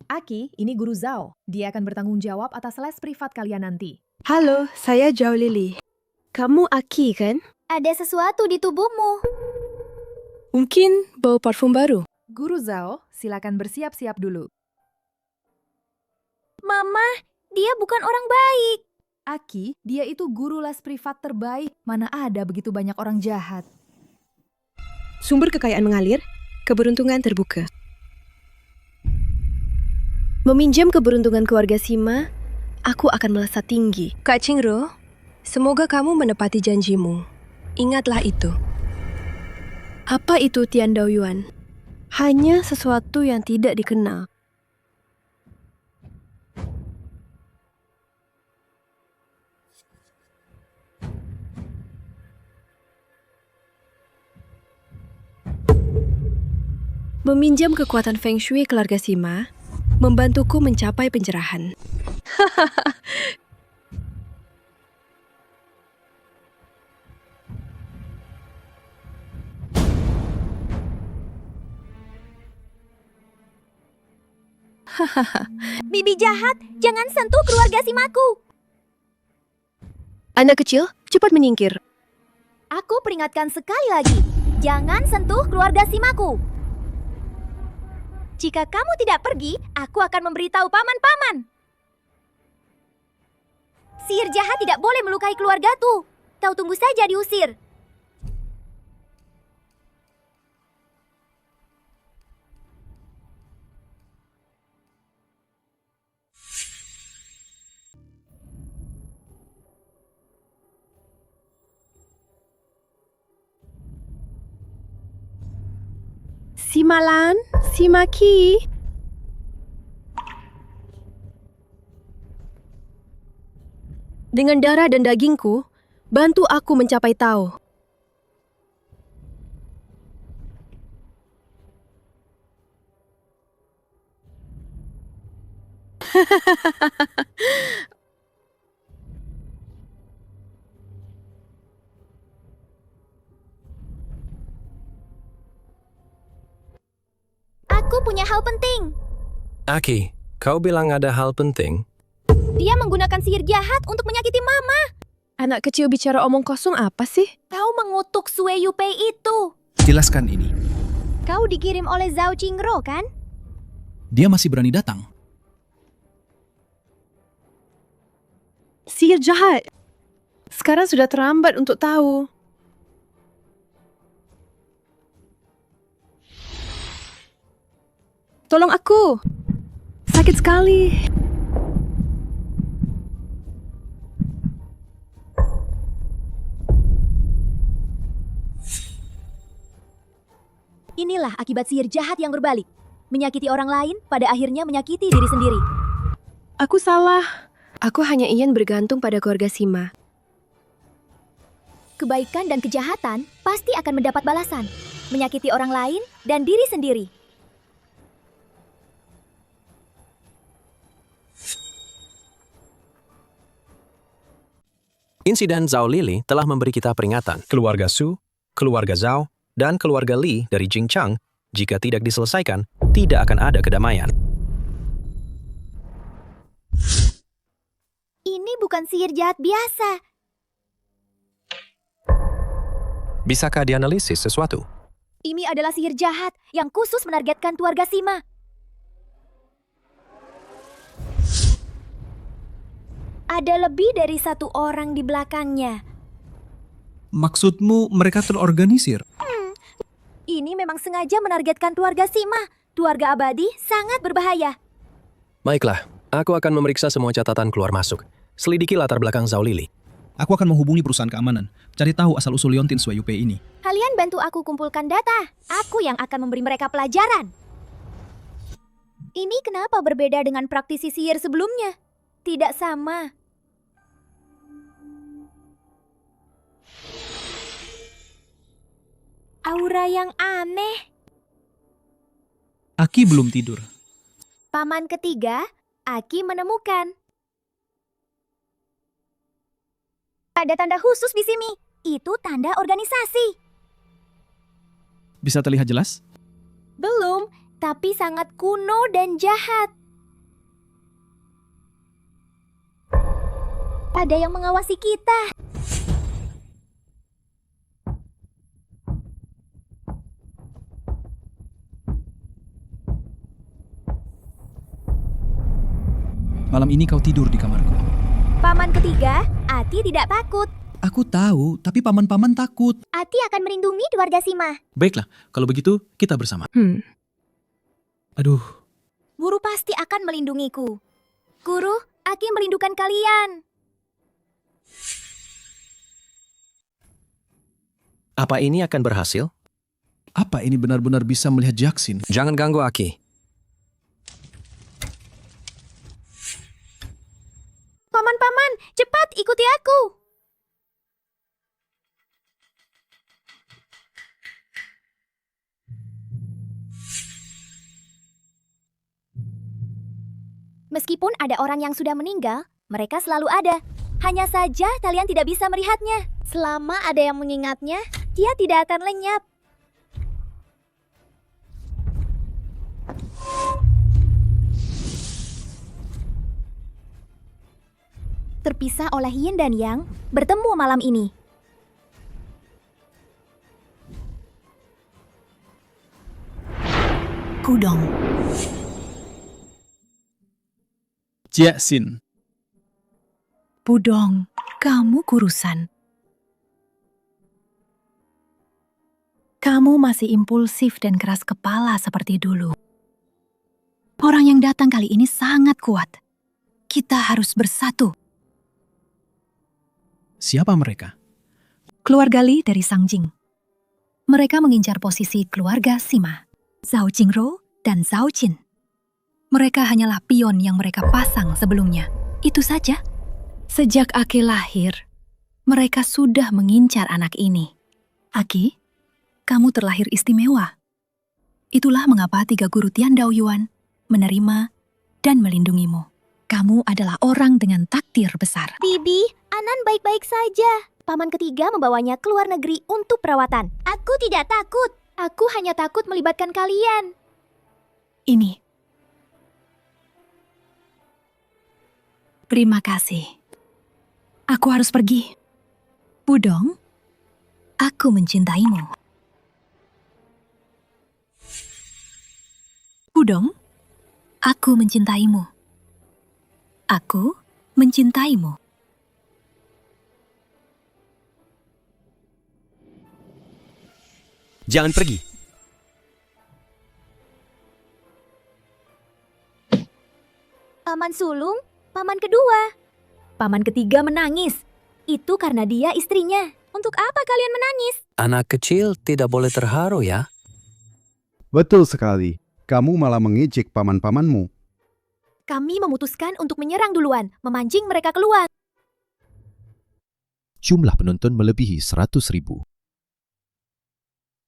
Aki, ini guru Zhao. Dia akan bertanggung jawab atas les privat kalian nanti. Halo, saya Zhao Lily. Kamu Aki, kan? Ada sesuatu di tubuhmu. Mungkin bau parfum baru. Guru Zhao, silakan bersiap-siap dulu. Mama, dia bukan orang baik. Aki, dia itu guru les privat terbaik. Mana ada begitu banyak orang jahat. Sumber kekayaan mengalir, keberuntungan terbuka. Meminjam keberuntungan keluarga Sima, aku akan melesat tinggi. Kak Qingro, semoga kamu menepati janjimu. Ingatlah itu. Apa itu Tian Dao Yuan? Hanya sesuatu yang tidak dikenal. Meminjam kekuatan Feng Shui keluarga Sima membantuku mencapai pencerahan. Bibi jahat, jangan sentuh keluarga Simaku. Anak kecil, cepat menyingkir. Aku peringatkan sekali lagi, jangan sentuh keluarga Simaku. Jika kamu tidak pergi, aku akan memberitahu paman-paman. Sihir jahat tidak boleh melukai keluargaku. Kau tunggu saja diusir. Simalan, Simaki. Dengan darah dan dagingku, bantu aku mencapai Tao. Aku punya hal penting. Aki, kau bilang ada hal penting? Dia menggunakan sihir jahat untuk menyakiti Mama. Anak kecil bicara omong kosong apa sih? Kau mengutuk Sue Yupei itu. Jelaskan ini. Kau dikirim oleh Zhao Qingro, kan? Dia masih berani datang. Sihir jahat. Sekarang sudah terlambat untuk tahu. Tolong aku. Sakit sekali. Inilah akibat sihir jahat yang berbalik. Menyakiti orang lain, pada akhirnya menyakiti diri sendiri. Aku salah. Aku hanya ingin bergantung pada keluarga Sima. Kebaikan dan kejahatan pasti akan mendapat balasan. Menyakiti orang lain dan diri sendiri. Insiden Zhao Lili telah memberi kita peringatan. Keluarga Su, keluarga Zhao, dan keluarga Li dari Jingchang, jika tidak diselesaikan, tidak akan ada kedamaian. Ini bukan sihir jahat biasa. Bisakah dianalisis sesuatu? Ini adalah sihir jahat yang khusus menargetkan keluarga Sima. Ada lebih dari satu orang di belakangnya. Maksudmu mereka terorganisir? Ini memang sengaja menargetkan keluarga Sima. Keluarga abadi sangat berbahaya. Baiklah, aku akan memeriksa semua catatan keluar masuk. Selidiki latar belakang Zhao Lili. Aku akan menghubungi perusahaan keamanan, cari tahu asal-usul Liontin Sue Yupei ini. Kalian bantu aku kumpulkan data. Aku yang akan memberi mereka pelajaran. Ini kenapa berbeda dengan praktisi sihir sebelumnya? Tidak sama. Aura yang aneh. Aki belum tidur. Paman ketiga, Aki menemukan. Ada tanda khusus di sini. Itu tanda organisasi. Bisa terlihat jelas? Belum, tapi sangat kuno dan jahat. Ada yang mengawasi kita. Malam ini kau tidur di kamarku. Paman ketiga, Ati tidak takut. Aku tahu, tapi paman-paman takut. Ati akan melindungi keluarga Sima. Baiklah, kalau begitu kita bersama. Aduh. Guru pasti akan melindungiku. Guru, Aki merindukan kalian. Apa ini akan berhasil? Apa ini benar-benar bisa melihat Jaksin? Jangan ganggu Aki. Paman-paman, cepat ikuti aku. Meskipun ada orang yang sudah meninggal, mereka selalu ada. Hanya saja kalian tidak bisa melihatnya. Selama ada yang mengingatnya, dia tidak akan lenyap. Terpisah oleh Yin dan Yang, bertemu malam ini. Kudong. Jaksin. Pudong, kamu kurusan. Kamu masih impulsif dan keras kepala seperti dulu. Orang yang datang kali ini sangat kuat. Kita harus bersatu. Siapa mereka? Keluarga Li dari Sangjing. Mereka mengincar posisi keluarga Sima, Zhao Qingro dan Zhao Qin. Mereka hanyalah pion yang mereka pasang sebelumnya. Itu saja. Sejak Aki lahir, mereka sudah mengincar anak ini. Aki, kamu terlahir istimewa. Itulah mengapa 3 guru Tian Dao Yuan menerima dan melindungimu. Kamu adalah orang dengan takdir besar. Bibi, Anan baik-baik saja. Paman ketiga membawanya ke luar negeri untuk perawatan. Aku tidak takut. Aku hanya takut melibatkan kalian. Ini. Terima kasih. Aku harus pergi. Pudong, aku mencintaimu. Pudong, aku mencintaimu. Aku mencintaimu. Jangan pergi. Paman sulung, paman kedua. Paman ketiga menangis. Itu karena dia istrinya. Untuk apa kalian menangis? Anak kecil tidak boleh terharu ya. Betul sekali. Kamu malah mengejek paman-pamanmu. Kami memutuskan untuk menyerang duluan, memancing mereka keluar. Jumlah penonton melebihi 100.000.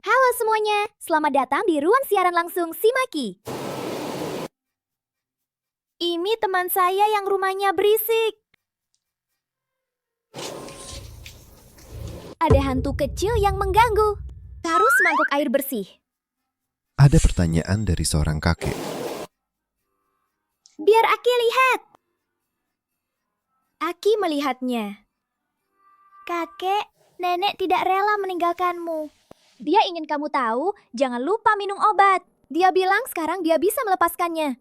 Halo semuanya, selamat datang di ruang siaran langsung Simaki. Ini teman saya yang rumahnya berisik. Ada hantu kecil yang mengganggu. Taruh semangkuk air bersih. Ada pertanyaan dari seorang kakek. Biar Aki lihat. Aki melihatnya. Kakek, nenek tidak rela meninggalkanmu. Dia ingin kamu tahu, jangan lupa minum obat. Dia bilang sekarang dia bisa melepaskannya.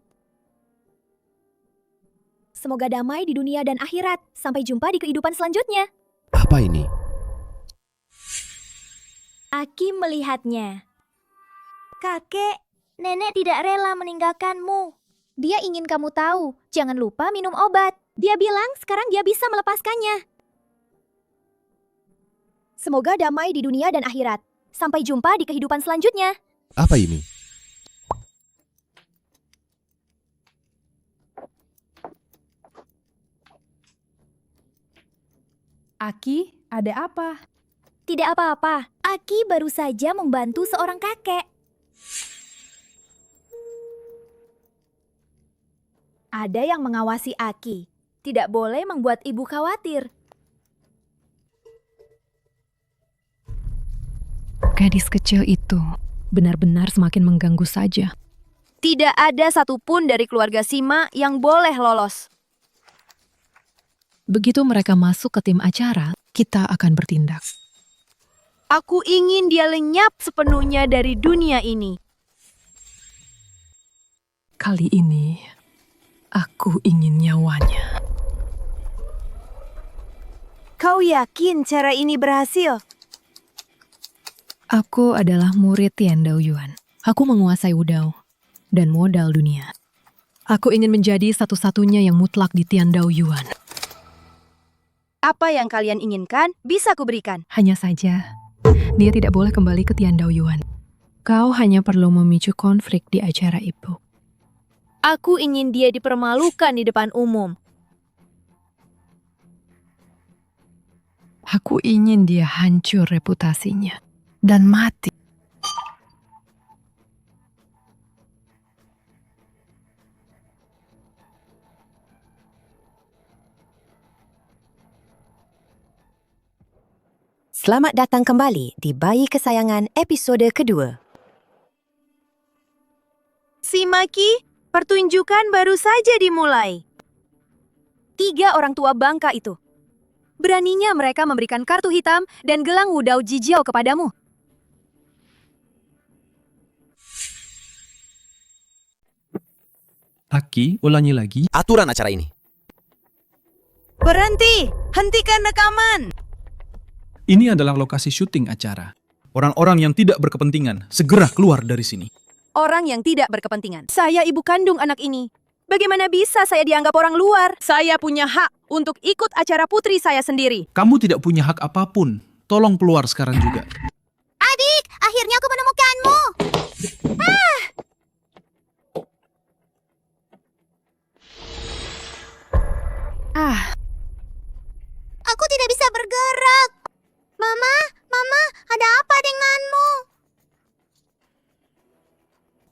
Semoga damai di dunia dan akhirat. Sampai jumpa di kehidupan selanjutnya. Apa ini? Aki melihatnya. Kakek, nenek tidak rela meninggalkanmu. Dia ingin kamu tahu, jangan lupa minum obat. Dia bilang sekarang dia bisa melepaskannya. Semoga damai di dunia dan akhirat. Sampai jumpa di kehidupan selanjutnya. Apa ini? Aki, ada apa? Tidak apa-apa. Aki baru saja membantu seorang kakek. Ada yang mengawasi Aki. Tidak boleh membuat ibu khawatir. Gadis kecil itu benar-benar semakin mengganggu saja. Tidak ada satupun dari keluarga Sima yang boleh lolos. Begitu mereka masuk ke tim acara, kita akan bertindak. Aku ingin dia lenyap sepenuhnya dari dunia ini. Kali ini, aku ingin nyawanya. Kau yakin cara ini berhasil? Aku adalah murid Tian Dao Yuan. Aku menguasai Wudao dan modal dunia. Aku ingin menjadi satu-satunya yang mutlak di Tian Dao Yuan. Apa yang kalian inginkan bisa kuberikan. Hanya saja, dia tidak boleh kembali ke Tian Dao Yuan. Kau hanya perlu memicu konflik di acara itu. Aku ingin dia dipermalukan di depan umum. Aku ingin dia hancur reputasinya dan mati. Selamat datang kembali di Bayi Kesayangan episode kedua. Simaki, pertunjukan baru saja dimulai. 3 orang tua bangka itu. Beraninya mereka memberikan kartu hitam dan gelang Wudao Jijiao kepadamu. Aki, ulangi lagi. Aturan acara ini. Berhenti! Hentikan rekaman! Ini adalah lokasi syuting acara. Orang-orang yang tidak berkepentingan, segera keluar dari sini. Orang yang tidak berkepentingan. Saya ibu kandung anak ini. Bagaimana bisa saya dianggap orang luar? Saya punya hak untuk ikut acara putri saya sendiri. Kamu tidak punya hak apapun. Tolong keluar sekarang juga. Adik, akhirnya aku menemukanmu. Aku tidak bisa bergerak. Mama, ada apa denganmu?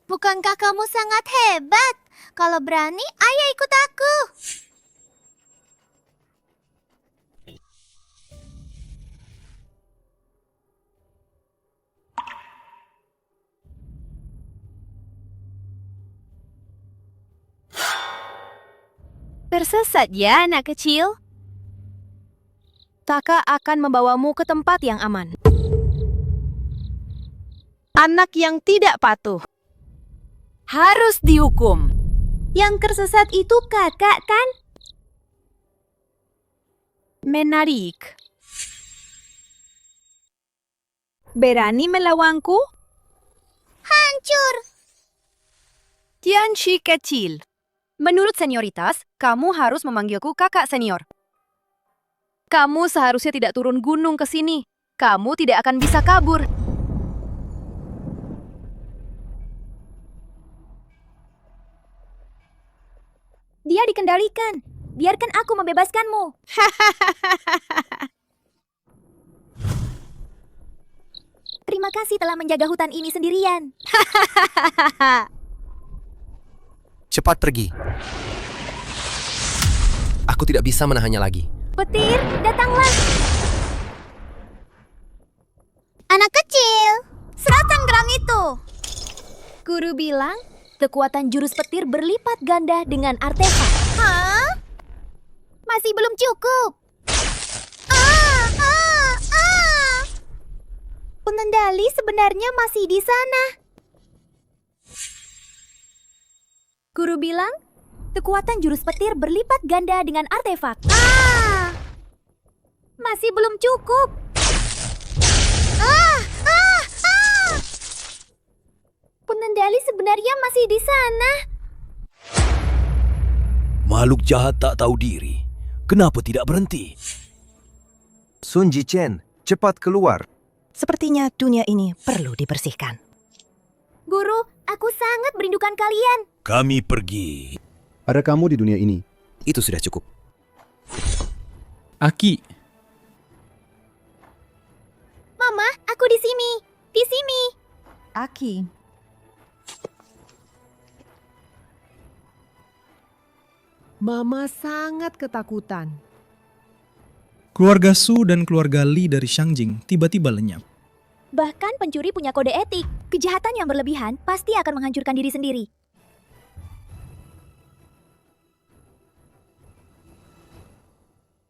Bukankah kamu sangat hebat? Kalau berani, ayo ikut aku. Tersesat ya anak kecil? Pustaka akan membawamu ke tempat yang aman. Anak yang tidak patuh harus dihukum. Yang tersesat itu kakak kan? Menarik. Berani melawanku? Hancur. Tianchi kecil. Menurut senioritas, kamu harus memanggilku kakak senior. Kamu seharusnya tidak turun gunung ke sini. Kamu tidak akan bisa kabur. Dia dikendalikan. Biarkan aku membebaskanmu. Terima kasih telah menjaga hutan ini sendirian. Cepat pergi. Aku tidak bisa menahannya lagi. Petir, datanglah. Anak kecil, serahkan gelang itu. Guru bilang, kekuatan jurus petir berlipat ganda dengan artefak. Hah? Masih belum cukup. Pengendali sebenarnya masih di sana. Guru bilang, kekuatan jurus petir berlipat ganda dengan artefak. Masih belum cukup. Pengendali sebenarnya masih di sana. Makhluk jahat tak tahu diri. Kenapa tidak berhenti? Sun Jichen, cepat keluar. Sepertinya dunia ini perlu dibersihkan. Guru, aku sangat merindukan kalian. Kami pergi. Ada kamu di dunia ini. Itu sudah cukup. Aki, Mama, aku di sini. Di sini. Aki. Mama sangat ketakutan. keluarga Su dan keluarga Li dari Shangjing tiba-tiba lenyap. Bahkan pencuri punya kode etik. Kejahatan yang berlebihan pasti akan menghancurkan diri sendiri.